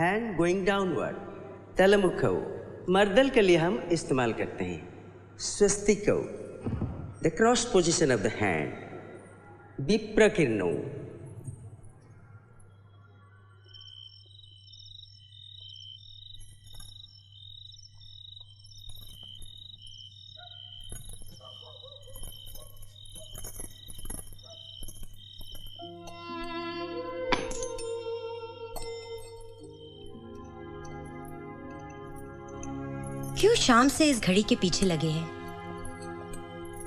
Hand going downward. तलमुखौ मर्दल के लिए हम इस्तेमाल करते हैं। स्वस्तिकौ the cross position of the hand. विप्रकिरणौ क्यों शाम से इस घड़ी के पीछे लगे हैं?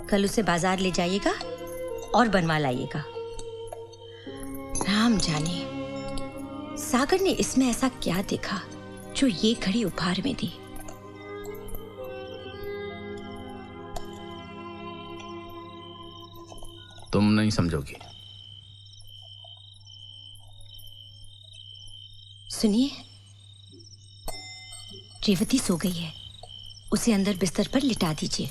कल उसे बाजार ले जाइएगा और बनवा लाइएगा। राम जाने सागर ने इसमें ऐसा क्या देखा जो ये घड़ी उपहार में दी। तुम नहीं समझोगी। सुनिए, रेवती सो गई है, उसे अंदर बिस्तर पर लिटा दीजिए।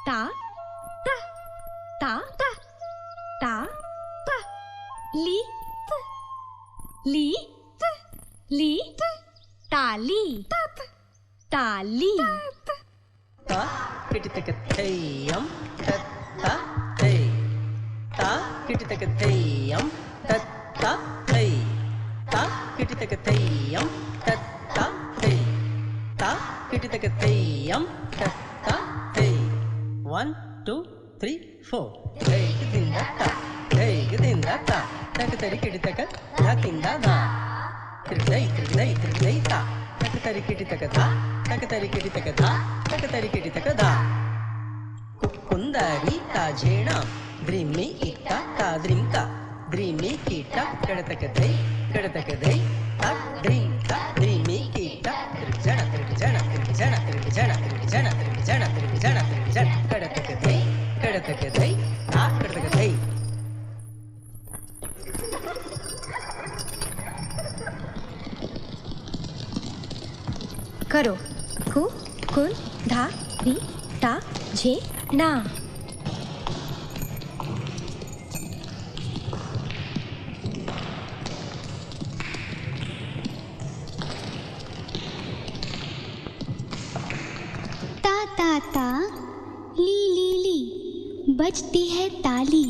ता ता ता ता ता ता ली ली ली ताली ताली ता किटितकथेयम तत्ता ते ता किटितकथेयम तत्ता ते ता किटितकथेयम तत्ता ते ता किटितकथेयम तत्ता ते 1 2 3 4 hey gidinda ta hey gidinda ta tak tari kiditaka ta kinda da tirday ta tak tari kiditaka ta tak tari kiditaka ta tak tari kiditaka da kundari ta jena drimi itta ta drimka drimi kita kadataka dai ta drimka drimi kita jana jana jana jana jana jana jana jana kadataka dai ta kadataka dai करो कु कुल धा री ता जे ना। ता ता ता ली ली ली बजती है ताली।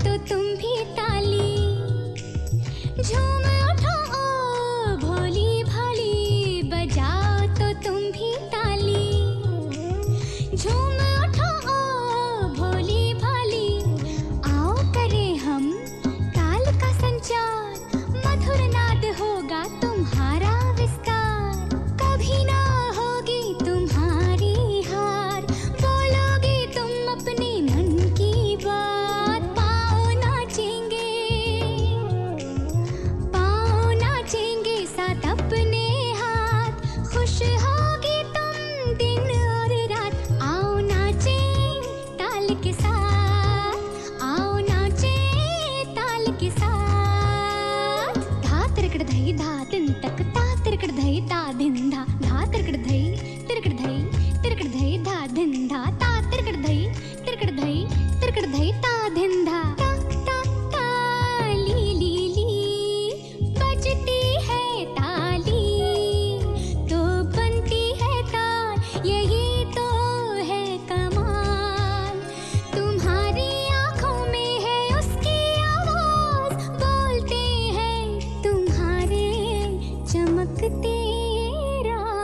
तो तुम भी ताली झूम उठो ओ भोली भाली, बजाओ तो तुम भी ताली झूम उठो ओ भोली भाली। आओ करें हम ताल का संचार, मधुर नाद होगा तुम्हारा विस्तार। कभी ना होगी तुम्हारी हार, बोलोगे तुम अपने मन की बात। पाँव नाचेंगे साथ अपने हाथ, खुश होगी तुम दिन और रात। आओ नाचे ताल के साथ, आओ नाचे ताल के साथ। धा तिरकड़ धई धा दिन तक, ता तिरकड़ धई ता दिन धा, धा तिरकड़ धई तिरकड़ धई धा दिन धा, ता तिरकड़ धई ता दिन धा। ता ता ता ली ली ली, बजती है ताली तो बनती है ताल, यही तो है कमाल। तुम्हारी आँखों में है उसकी आवाज, बोलते हैं तुम्हारे चमकते राज।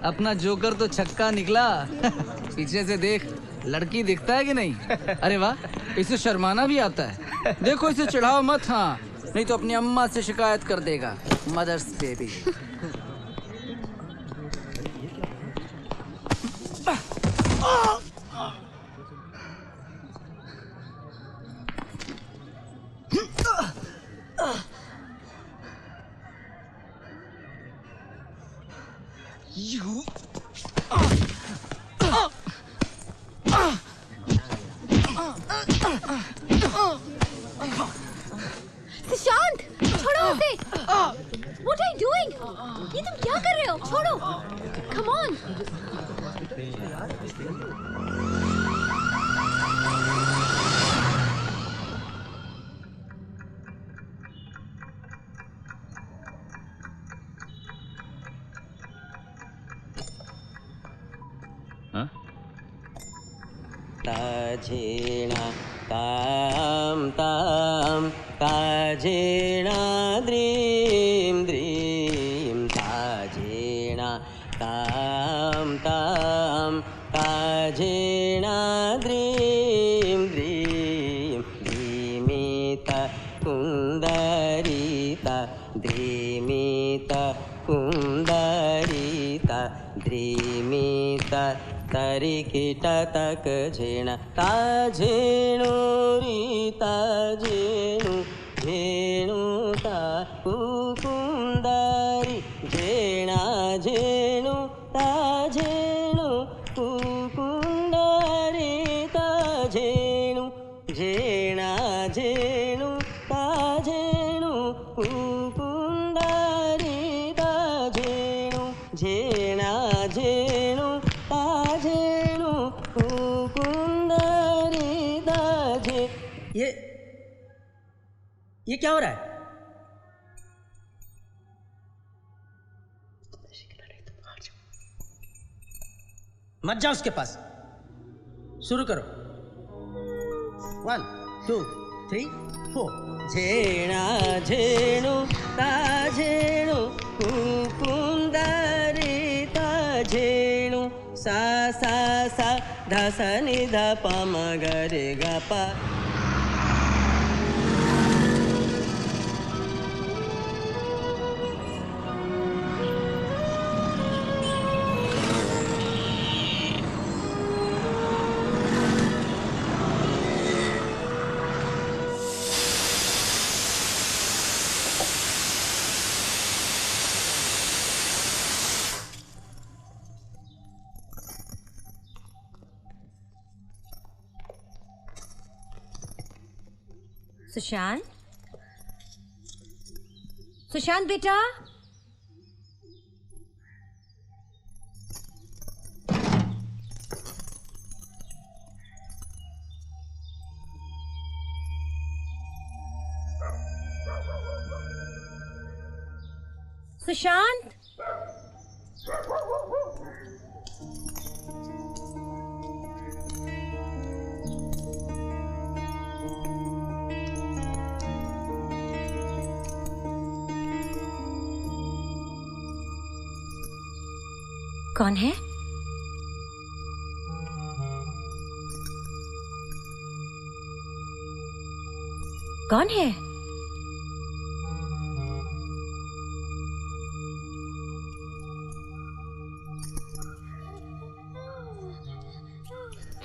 अपना जोकर तो छक्का निकला। पीछे से देख, लड़की दिखता है कि नहीं? अरे वाह, इसे शर्माना भी आता है। देखो इसे चिढ़ाओ मत, हाँ नहीं तो अपनी अम्मा से शिकायत कर देगा। Mother's baby. सुशांत, छोड़ो उसे। What are you doing? ये तुम क्या कर रहे हो? छोड़ो। Come on. ताजेणा ताम ताम, ताजेणा द्रीम द्रीम, ताजेणा ताम ताम, ताजेणा द्रीम द्रीम। द्रीमिता कुंदरिता, द्रीमिता कुंदरिता, द्रीमिता तरिकिटा तक झेणा। ताजेणु रीता जेणु, झेणु ता कुकुंदारी, झेणा झेणु ताजेणु कुकुंदारी, ताजेणु झेणा झेणु ताजेणु कुकुंदारी, ताजेणु झेणा झेणु ताजेणु कुकुंदारी, ताजे। ये क्या हो रहा है? मत जाओ उसके पास। शुरू करो। 1 2 3 4। झेणा झेणु ताजेणु कुकुंदारी, ताजेणु सा सा सा धा सा नि धा प म ग रे ग प। सुशांत, सुशांत बेटा, सुशांत। कौन है? कौन है?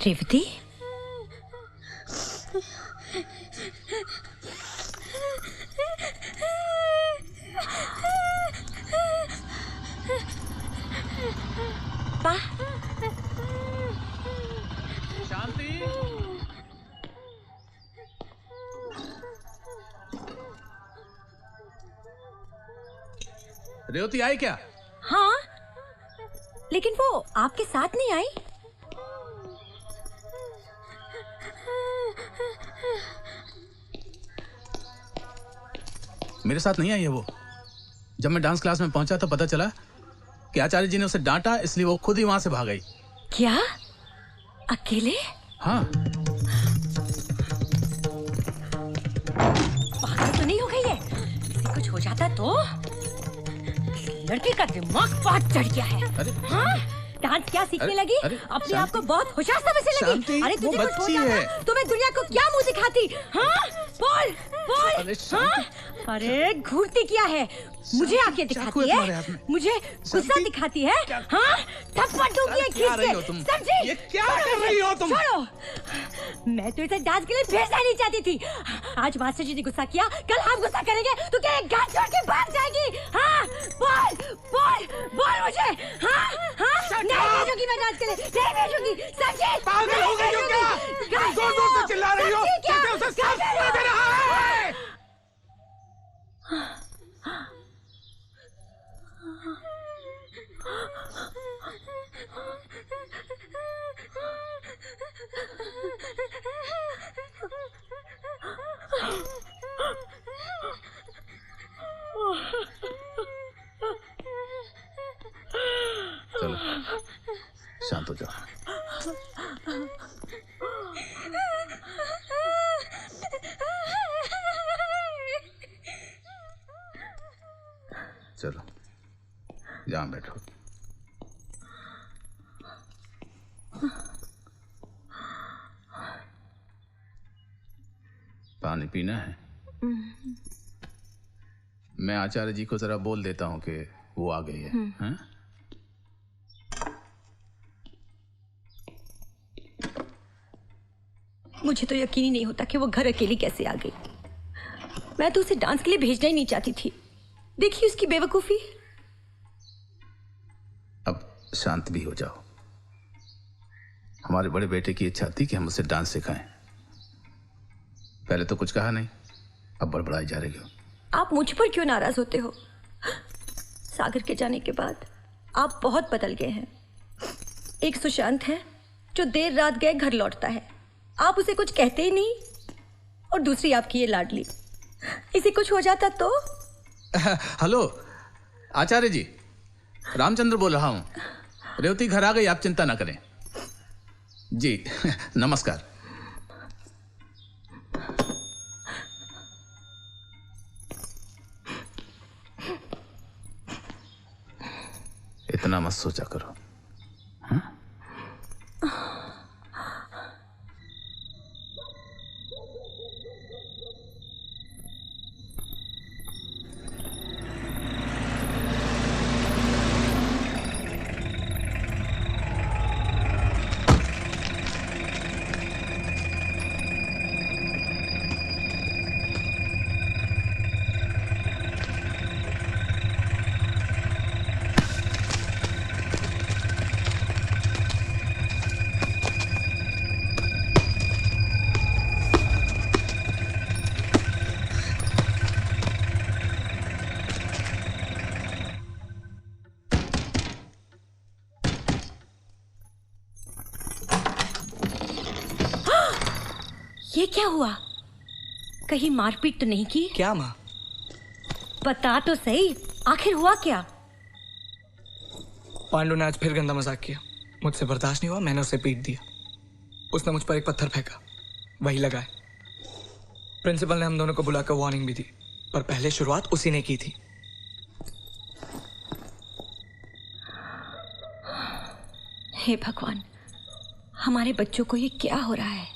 रेवती? शांति। रेवती आई क्या? हाँ, लेकिन वो आपके साथ नहीं आई। मेरे साथ नहीं आई है वो। जब मैं डांस क्लास में पहुंचा तो पता चला कि आचार्य जी ने उसे डांटा, इसलिए वो खुद ही वहां से भाग गई। क्या? अकेले? हाँ। पागल तो नहीं हो गई है? किसी कुछ हो जाता तो? लड़की का दिमाग बहुत चढ़ गया है। हाँ? डांस क्या सीखने लगी? अपने आप को बहुत होशियार समझने लगी। अरे तुझे कुछ हो जाता तो मैं दुनिया को क्या मुंह दिखाती? हाँ? बोल, बोल। हाँ? अरे घूरती क्या है? मुझे आके दिखाती है? मुझे गुस्सा दिखाती है? हाँ? थप्पड़ दूंगी खींच के। समझी? ये क्या कर रही हो तुम? छोड़ो। मैं तो इसे डांस के लिए भेजना नहीं चाहती थी। आज मास्टर जी ने गुस्सा किया, कल हम गुस्सा करेंगे तो क्या एक घर छोड़ के भाग जाएगी? हाँ? बोल, बोल, बोल मुझे। हाँ? हाँ? नहीं भेजूंगी मैं डांस के लिए, नहीं भेजूंगी। समझी? पागल हो गई हो क्या? जोर-जोर से चिल्ला रही हो? कैसे उसे सांस नहीं दे रहा है? चलो शांत हो जाओ। चलो यहाँ बैठो। पानी पीना है? मैं आचार्य जी को जरा बोल देता हूँ कि वो आ गई है। हाँ? मुझे तो यकीन ही नहीं होता कि वो घर अकेली कैसे आ गई। मैं तो उसे डांस के लिए भेजना ही नहीं चाहती थी। देखिए उसकी बेवकूफी। अब शांत भी हो जाओ। हमारे बड़े बेटे की इच्छा थी कि हम उसे डांस सिखाएं। पहले तो कुछ कहा नहीं, अब बड़बड़ाई जा रही हो। आप मुझ पर क्यों नाराज होते हो? सागर के जाने के बाद आप बहुत बदल गए हैं। एक सुशांत है जो देर रात गए घर लौटता है, आप उसे कुछ कहते ही नहीं। और दूसरी आपकी ये लाडली, इसे कुछ हो जाता तो? हेलो आचार्य जी, रामचंद्र बोल रहा हूँ। रेवती घर आ गई, आप चिंता ना करें जी। नमस्कार। इतना मत सोचा करो। हाँ? ये क्या हुआ? कहीं मारपीट तो नहीं की? क्या माँ? बता तो सही, आखिर हुआ क्या? पांडु ने आज फिर गंदा मजाक किया। मुझसे बर्दाश्त नहीं हुआ, मैंने उसे पीट दिया। उसने मुझ पर एक पत्थर फेंका, वही लगाए। प्रिंसिपल ने हम दोनों को बुलाकर वार्निंग भी दी, पर पहले शुरुआत उसी ने की थी। हे भगवान, हमारे बच्चों को ये क्या हो रहा है?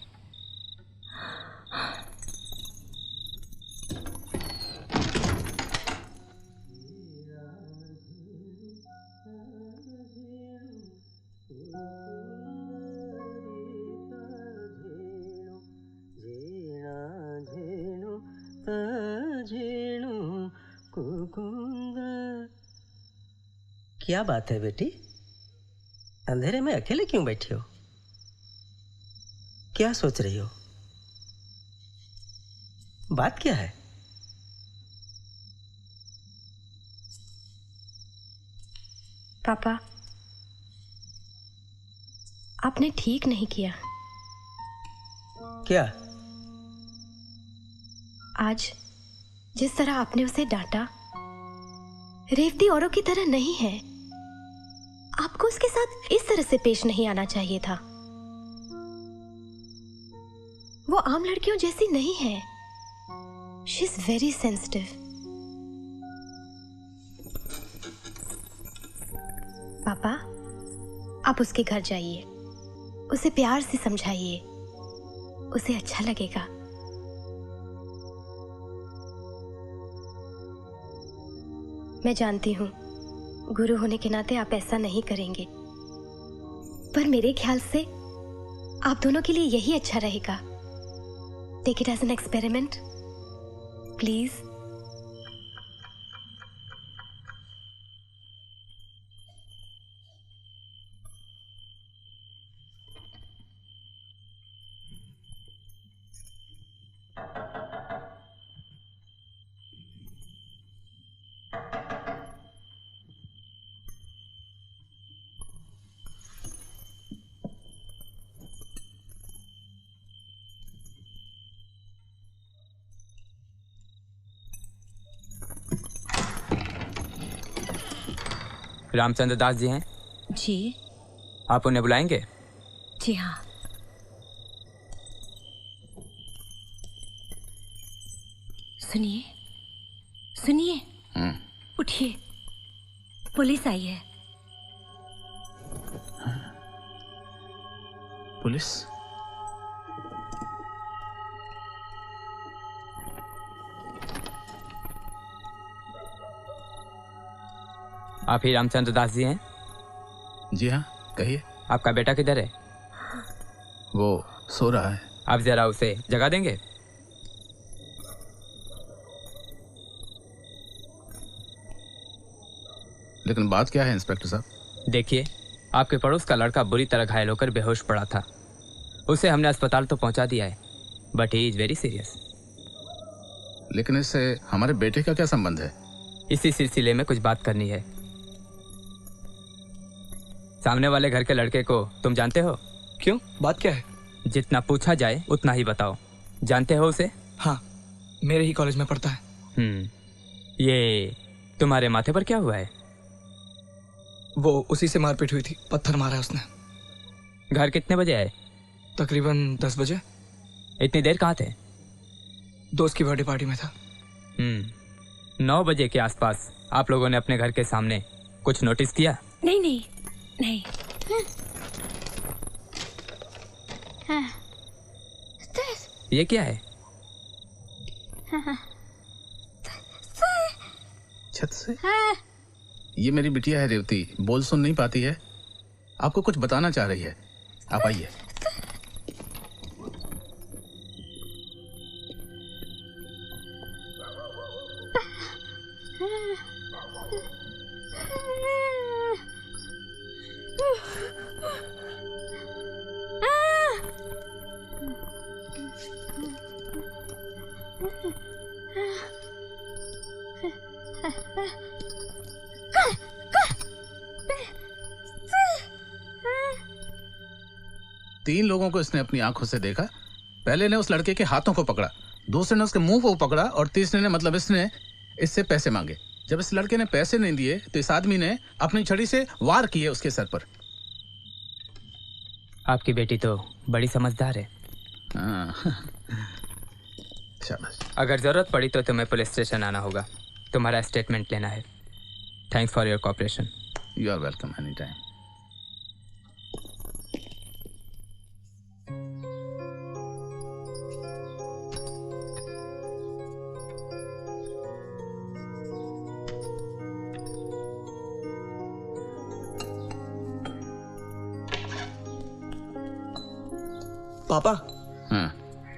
क्या बात है बेटी, अंधेरे में अकेले क्यों बैठी हो? क्या सोच रही हो? बात क्या है? पापा, आपने ठीक नहीं किया। क्या? आज जिस तरह आपने उसे डांटा, रेवती औरों की तरह नहीं है। आपको उसके साथ इस तरह से पेश नहीं आना चाहिए था। वो आम लड़कियों जैसी नहीं है। She is very sensitive. पापा, आप उसके घर जाइए, उसे प्यार से समझाइए, उसे अच्छा लगेगा। मैं जानती हूं गुरु होने के नाते आप ऐसा नहीं करेंगे, पर मेरे ख्याल से आप दोनों के लिए यही अच्छा रहेगा। Take it as an experiment please. Ramchandra Das ji हैं? जी। आप उन्हें बुलाएंगे? जी हाँ। सुनिए सुनिए, उठिए, पुलिस आई है। पुलिस? आप ही रामचंद्र दास जी हैं? जी हाँ, कहिए। आपका बेटा किधर है? वो सो रहा है। आप जरा उसे जगा देंगे? लेकिन बात क्या है इंस्पेक्टर साहब? देखिए, आपके पड़ोस का लड़का बुरी तरह घायल होकर बेहोश पड़ा था। उसे हमने अस्पताल तो पहुंचा दिया है, but he is very serious. लेकिन इससे हमारे बेटे का क्या संबंध है? इसी सिलसिले में कुछ बात करनी है। सामने वाले घर के लड़के को तुम जानते हो? क्यों, बात क्या है? जितना पूछा जाए उतना ही बताओ। जानते हो उसे? हाँ, मेरे ही कॉलेज में पढ़ता है। ये तुम्हारे माथे पर क्या हुआ है? वो उसी से मारपीट हुई थी, पत्थर मारा उसने। घर कितने बजे आए? तकरीबन 10 बजे। इतनी देर कहाँ थे? दोस्त की बर्थडे पार्टी में था। 9 बजे के आसपास आप लोगों ने अपने घर के सामने कुछ नोटिस किया? नहीं नहीं नहीं। ये क्या है? छत से? ये मेरी बिटिया है रेवती, बोल सुन नहीं पाती है, आपको कुछ बताना चाह रही है। आप आइए। तीन लोगों को इसने अपनी आंखों से देखा। पहले ने उस लड़के के हाथों को पकड़ा, दूसरे ने उसके मुंह को पकड़ा और तीसरे ने मतलब इसने इससे पैसे मांगे। जब इस लड़के ने पैसे नहीं दिए तो इस आदमी ने अपनी छड़ी से वार किए उसके सर पर। आपकी बेटी तो बड़ी समझदार है। शाबाश। अगर जरूरत पड़ी तो तुम्हें पुलिस स्टेशन आना होगा, तुम्हारा स्टेटमेंट लेना है। Thanks for your cooperation. You are welcome any time. पापा,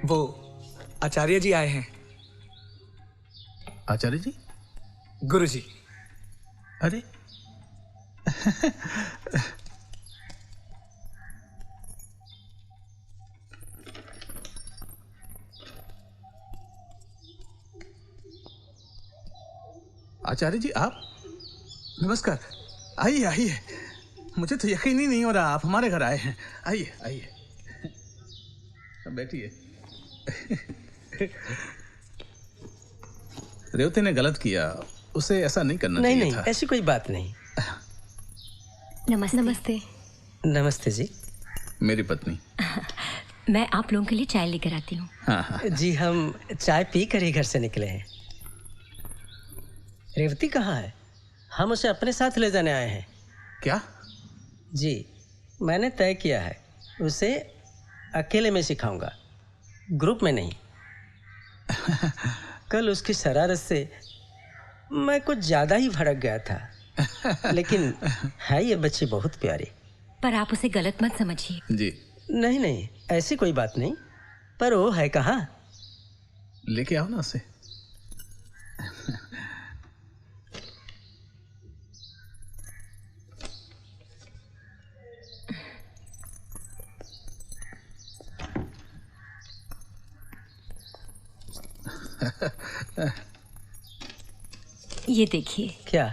वो आचार्य जी आए हैं। आचार्य जी? गुरु जी। अरे आचार्य जी आप? नमस्कार। आइए आइए, मुझे तो यकीन ही नहीं हो रहा आप हमारे घर आए हैं। आइए आइए, बैठिए। रेवती ने गलत किया, उसे ऐसा नहीं करना चाहिए नहीं था। ऐसी कोई बात नहीं। नमस्ते। नमस्ते। नमस्ते जी। मेरी पत्नी। मैं आप लोगों के लिए चाय लेकर आती हूँ। हाँ। जी हम चाय पी कर ही घर से निकले हैं। रेवती कहाँ है? हम उसे अपने साथ ले जाने आए हैं। क्या? जी मैंने तय किया है, उसे अकेले में सिखाऊंगा, ग्रुप में नहीं। कल उसकी शरारत से मैं कुछ ज़्यादा ही भड़क गया था, लेकिन है ये बच्ची बहुत प्यारी। पर आप उसे गलत मत समझिए। जी नहीं नहीं, ऐसी कोई बात नहीं। पर वो है कहाँ? लेके आओ ना उसे। ये देखिए। क्या?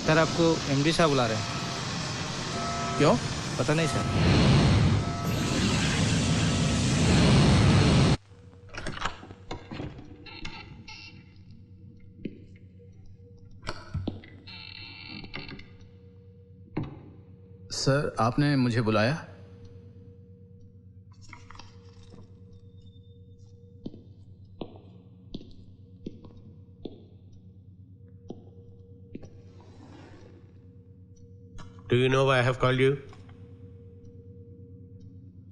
सर आपको एमडी साहब बुला रहे हैं। क्यों? पता नहीं सर। सर आपने मुझे बुलाया? Do you know why I have called you?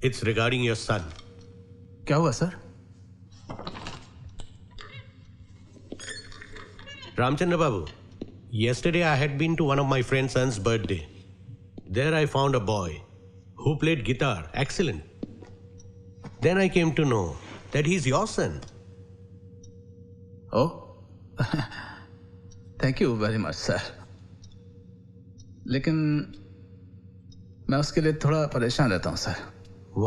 It's regarding your son. क्या हुआ sir? Ramchandra Babu, yesterday I had been to one of my friend's son's birthday. There I found a boy who played guitar. Excellent. Then I came to know that he's your son. Oh, thank you very much, sir. लेकिन मैं उसके लिए थोड़ा परेशान रहता हूँ सर।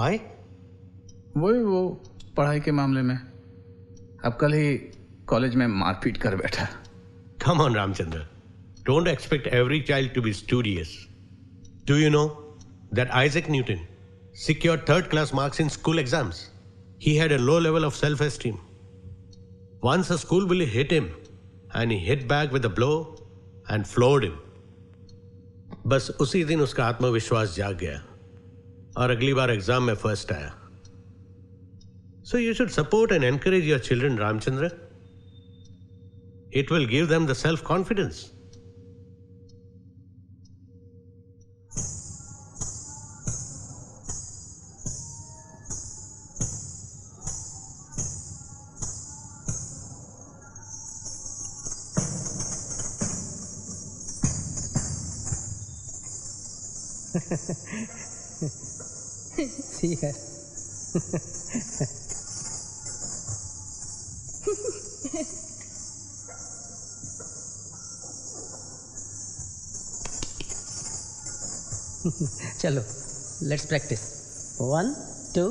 Why? वो पढ़ाई के मामले में। अब कल ही कॉलेज में मारपीट कर बैठा। Come on, Ramchandra. Don't expect every child to be studious. Do you know that Isaac Newton secured third-class marks in school exams? He had a low level of self-esteem. Once a school bully hit him, and he hit back with a blow and floored him. बस उसी दिन उसका आत्मविश्वास जाग गया और अगली बार एग्जाम में फर्स्ट आया। So you should support and encourage your children, Ramchandra. It will give them the self-confidence. ठीक है। चलो लेट्स प्रैक्टिस। 1 2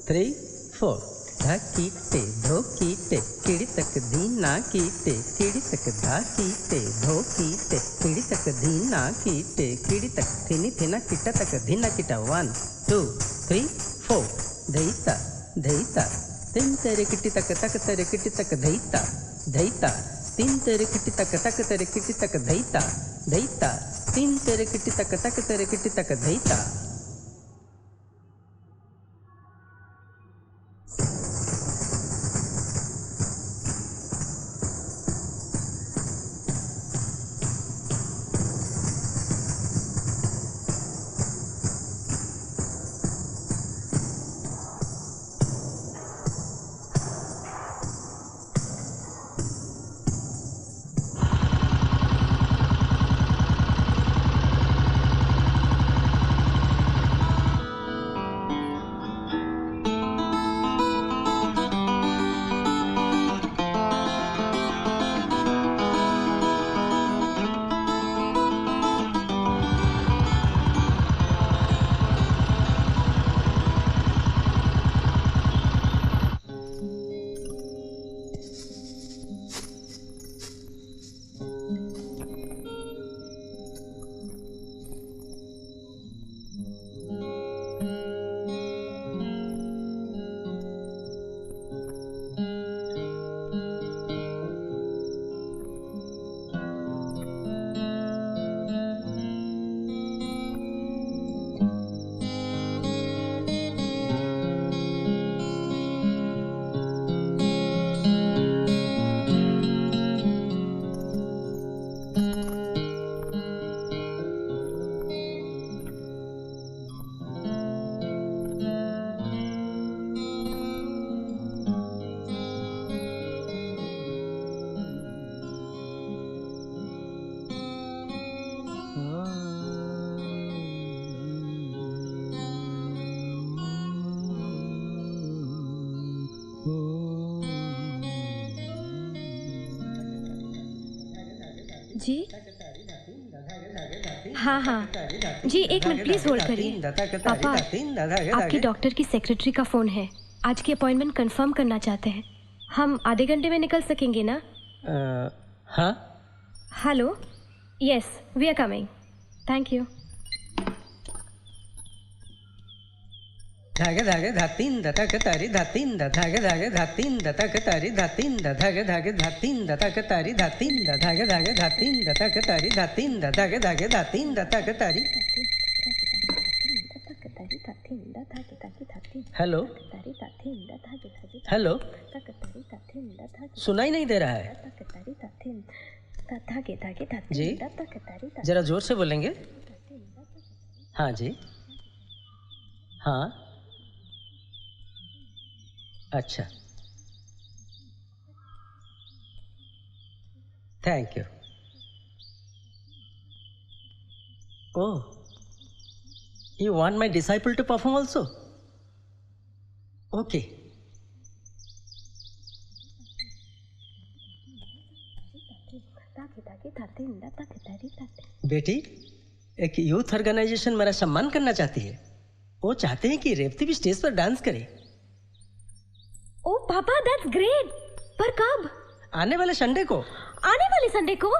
3 4। धा कीटे धो कीटे किड़ी तक दीना कीटे किड़ी तक धा कीटे धो कीटे किड़ी तक दीना कीटे किड़ी तक थिनी थिना किटा तक धीना किटा 1 2 3 4 धैता धैता तीन तेरे किटी तक तेरे किटी तक धैता धैता तीन तेरे किटी तक तेरे किटी तक धैता धैता तीन तेरे किटी तक तेरे किटी तक धैता। जी हाँ हाँ जी, एक मिनट प्लीज होल्ड करिए। पापा, आपकी डॉक्टर की सेक्रेटरी का फोन है। आज की अपॉइंटमेंट कंफर्म करना चाहते हैं। हम आधे घंटे में निकल सकेंगे ना? हाँ। Hello, yes we are coming, thank you. धागे धागे धातीन दतक तारी धातीन धागे धागे धातीन दतक तारी धातीन धागे धागे धातीन दतक तारी धातीन धागे धागे धातीन दतक तारी धातीन धागे धागे धातीन दतक तारी। हेलो हेलो, सुनाई नहीं दे रहा है जी, जरा जोर से बोलेंगे। हाँ जी, हाँ अच्छा, thank you. Oh, you want my disciple to perform also? Okay. बेटी, एक यूथ ऑर्गेनाइजेशन मेरा सम्मान करना चाहती है। वो चाहते हैं कि रेवती भी स्टेज पर डांस करे। ओह पापा, दैट्स ग्रेट। पर कब? आने वाले संडे को। आने वाले संडे को?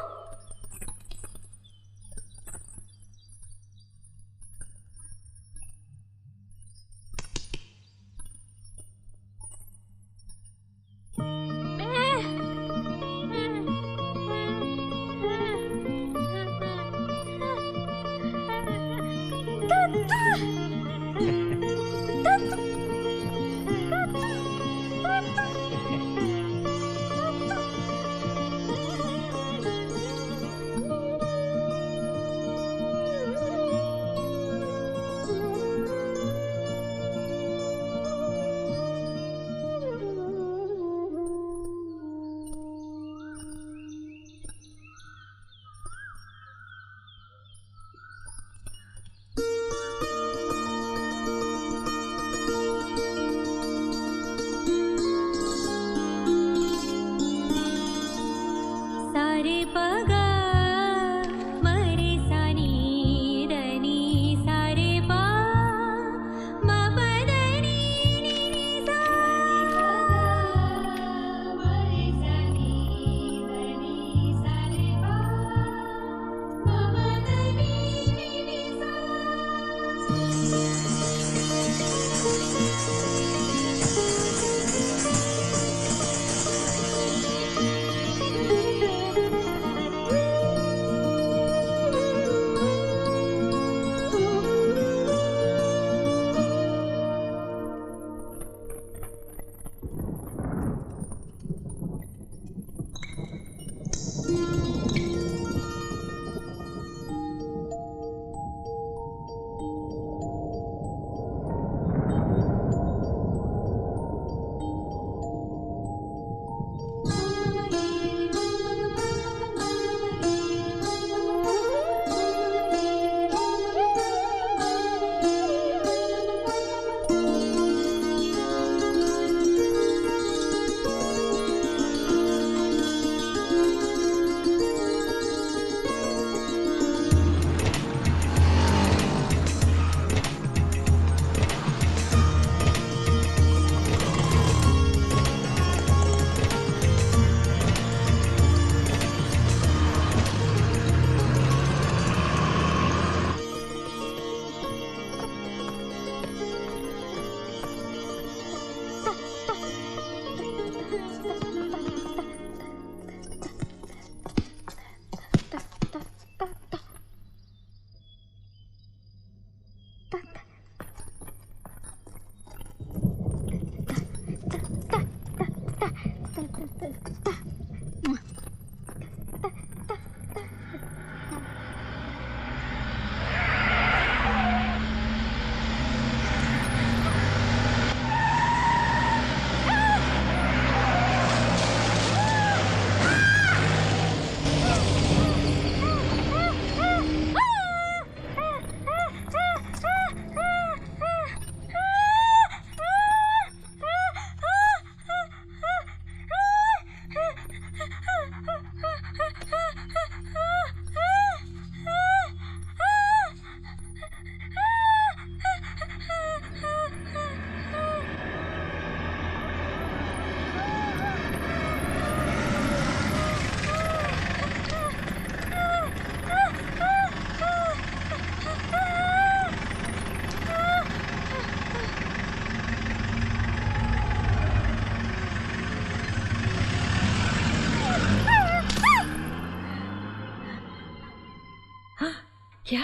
क्या?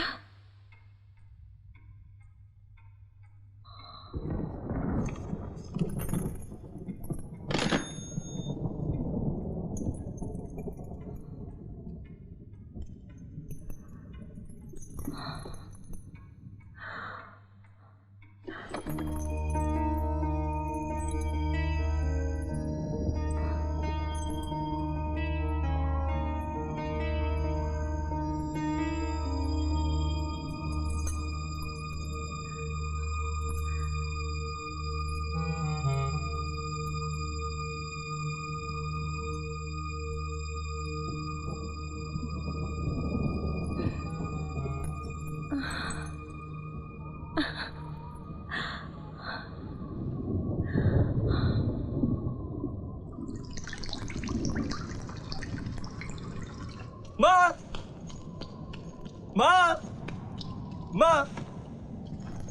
माँ,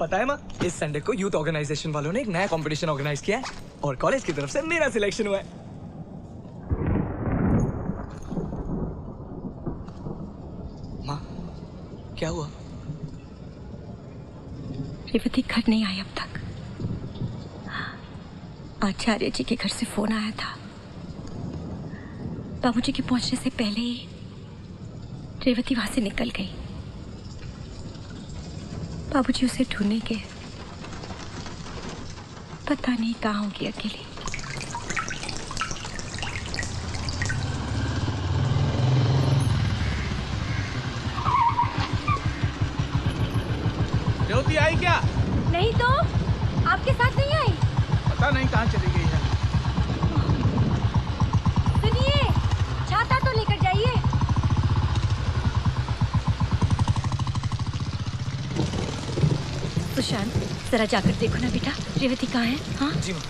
पता है माँ, इस संडे को यूथ ऑर्गेनाइजेशन वालों ने एक नया कंपटीशन ऑर्गेनाइज किया है और कॉलेज की तरफ से मेरा सिलेक्शन हुआ है। माँ, क्या हुआ? रेवती घर नहीं आई अब तक। आचार्य जी के घर से फोन आया था। बाबूजी के पहुंचने से पहले ही रेवती वहां से निकल गई। बाबूजी उसे ढूंढेंगे, पता नहीं कहाँ होगी अकेली। रेवती आई क्या? नहीं तो आपके साथ नहीं आई। पता नहीं कहाँ चली गई है। सुनिए, छाता तो लेकर जाइए। सुशांत, जरा जाकर देखो ना बेटा, रेवती कहाँ है? हाँ जी माँ।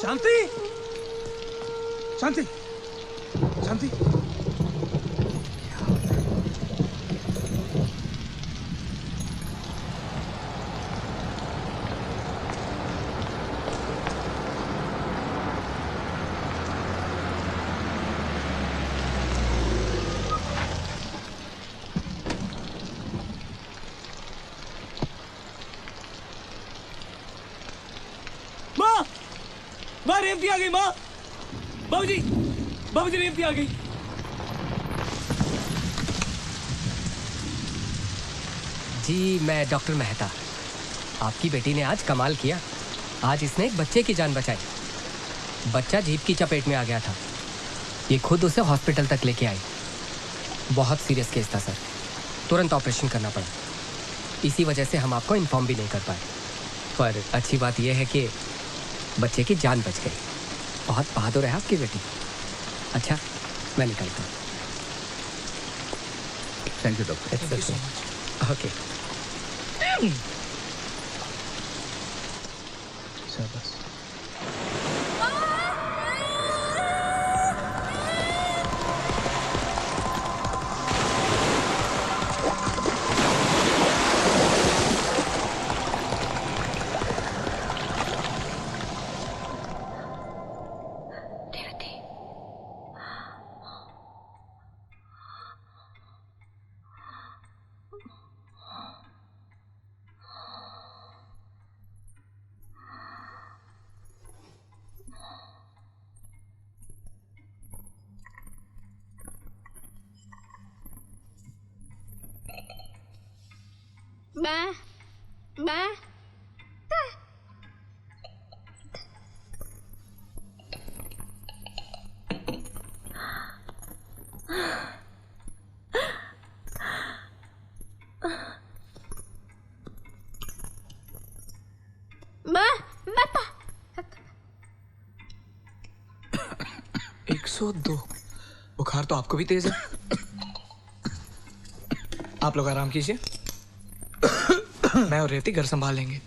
शांति, शांति, शांति। माँ, माँ रेवती आ गई। माँ, बाबूजी, बाबूजी रेवती आ गई। जी, मैं डॉक्टर मेहता। आपकी बेटी ने आज कमाल किया। आज इसने एक बच्चे की जान बचाई। बच्चा जीप की चपेट में आ गया था। ये खुद उसे हॉस्पिटल तक लेके आई। बहुत सीरियस केस था सर, तुरंत ऑपरेशन करना पड़ा। इसी वजह से हम आपको इन्फॉर्म भी नहीं कर पाए। पर अच्छी बात यह है कि बच्चे की जान बच गई। बहुत बहादुर है आपकी बेटी। अच्छा, मैं निकलता हूँ। Thank you doctor. ओके। शाबाश। मैं मैं 102। बुखार तो आपको भी तेज है। आप लोग आराम कीजिए, मैं और रेवती घर संभाल लेंगे।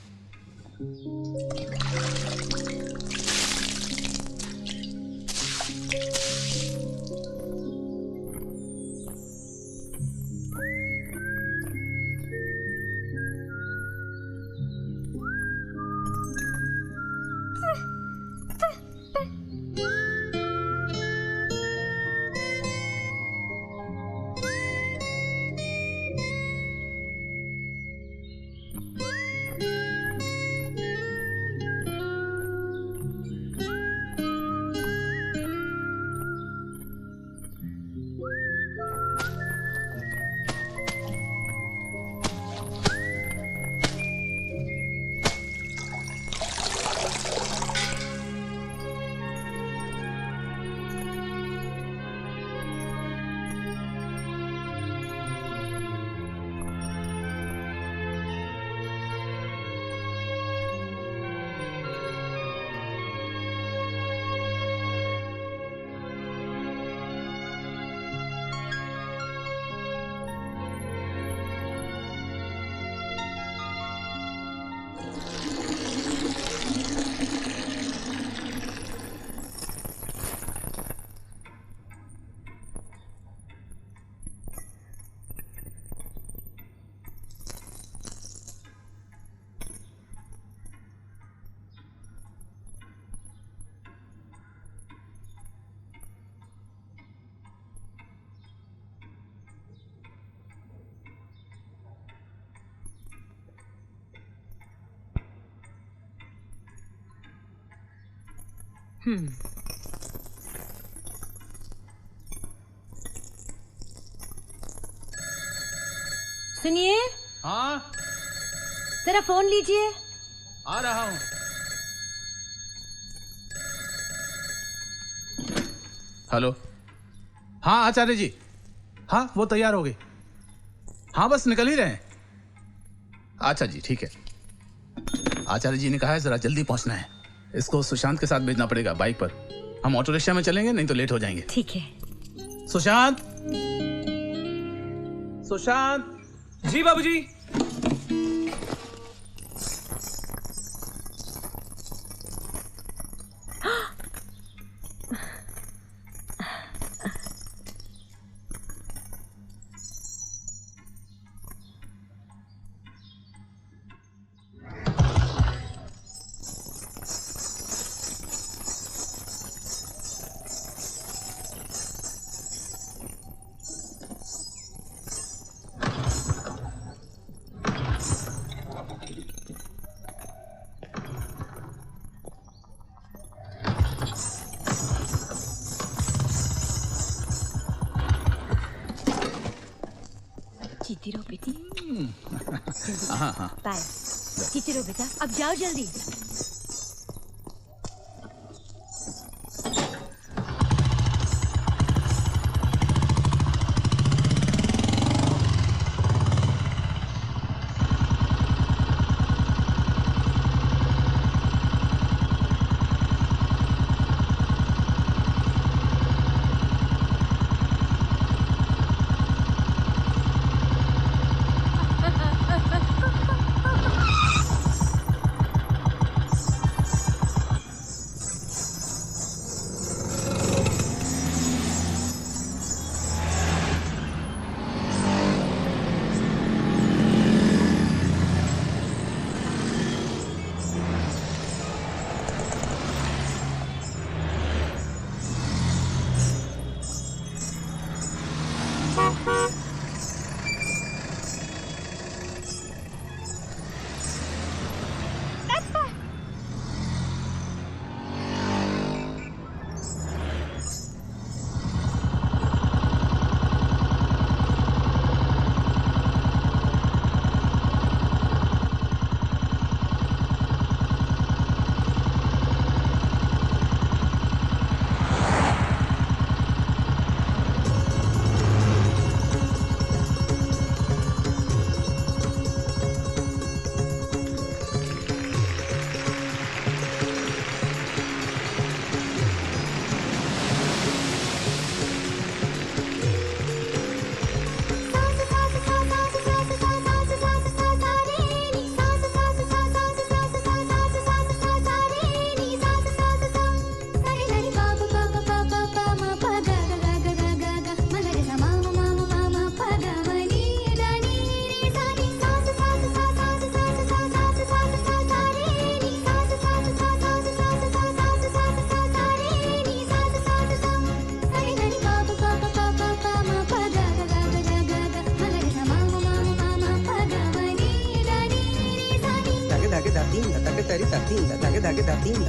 सुनिए। हाँ, जरा फोन लीजिए। आ रहा हूँ। हेलो। हाँ आचार्य जी, हाँ वो तैयार हो गई। हाँ बस निकल ही रहे हैं। अच्छा जी ठीक है। आचार्य जी ने कहा है जरा जल्दी पहुंचना है। इसको सुशांत के साथ भेजना पड़ेगा बाइक पर। हम ऑटो रिक्शा में चलेंगे, नहीं तो लेट हो जाएंगे। ठीक है। सुशांत, सुशांत। जी बाबूजी। जीती रहो बेटी। हाँ हाँ बाय। जीती रहो बेटा, अब जाओ जल्दी।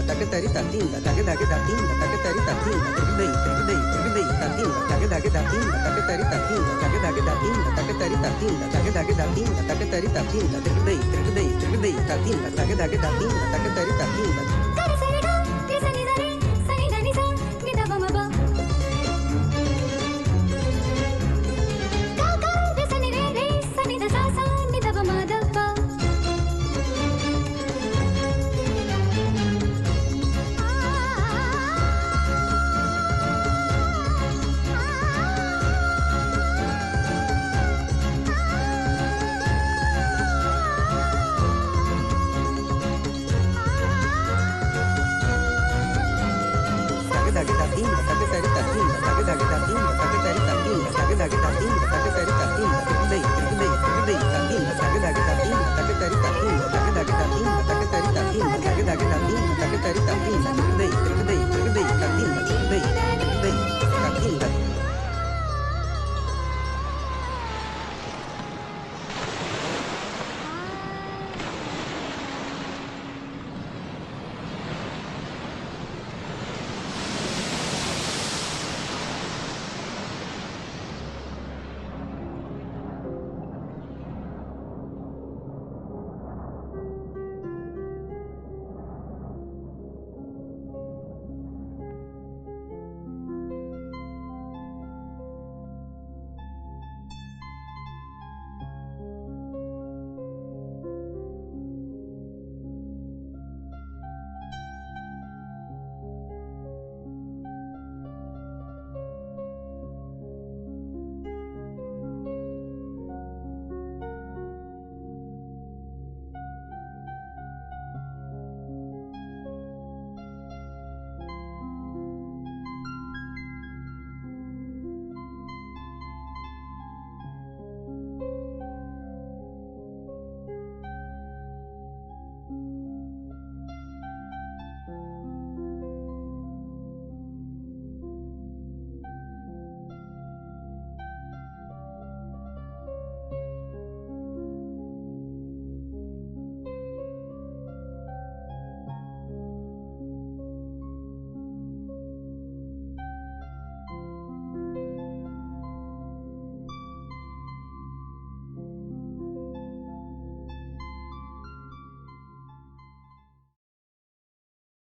तक तरी ता तीन तक धागे धा तीन तक तरी ता तीन तक दई ता तीन तक धागे धा तीन तक तरी ता तीन तक धागे धा तीन तक तरी ता तीन तक धागे धा तीन तक तरी ता तीन तक दई ता तीन तक धागे धा तीन तक तरी ता तीन धागे धा तीन तक तरी ता तीन तक धागे धा तीन तक तरी ता तीन तक धागे धा तीन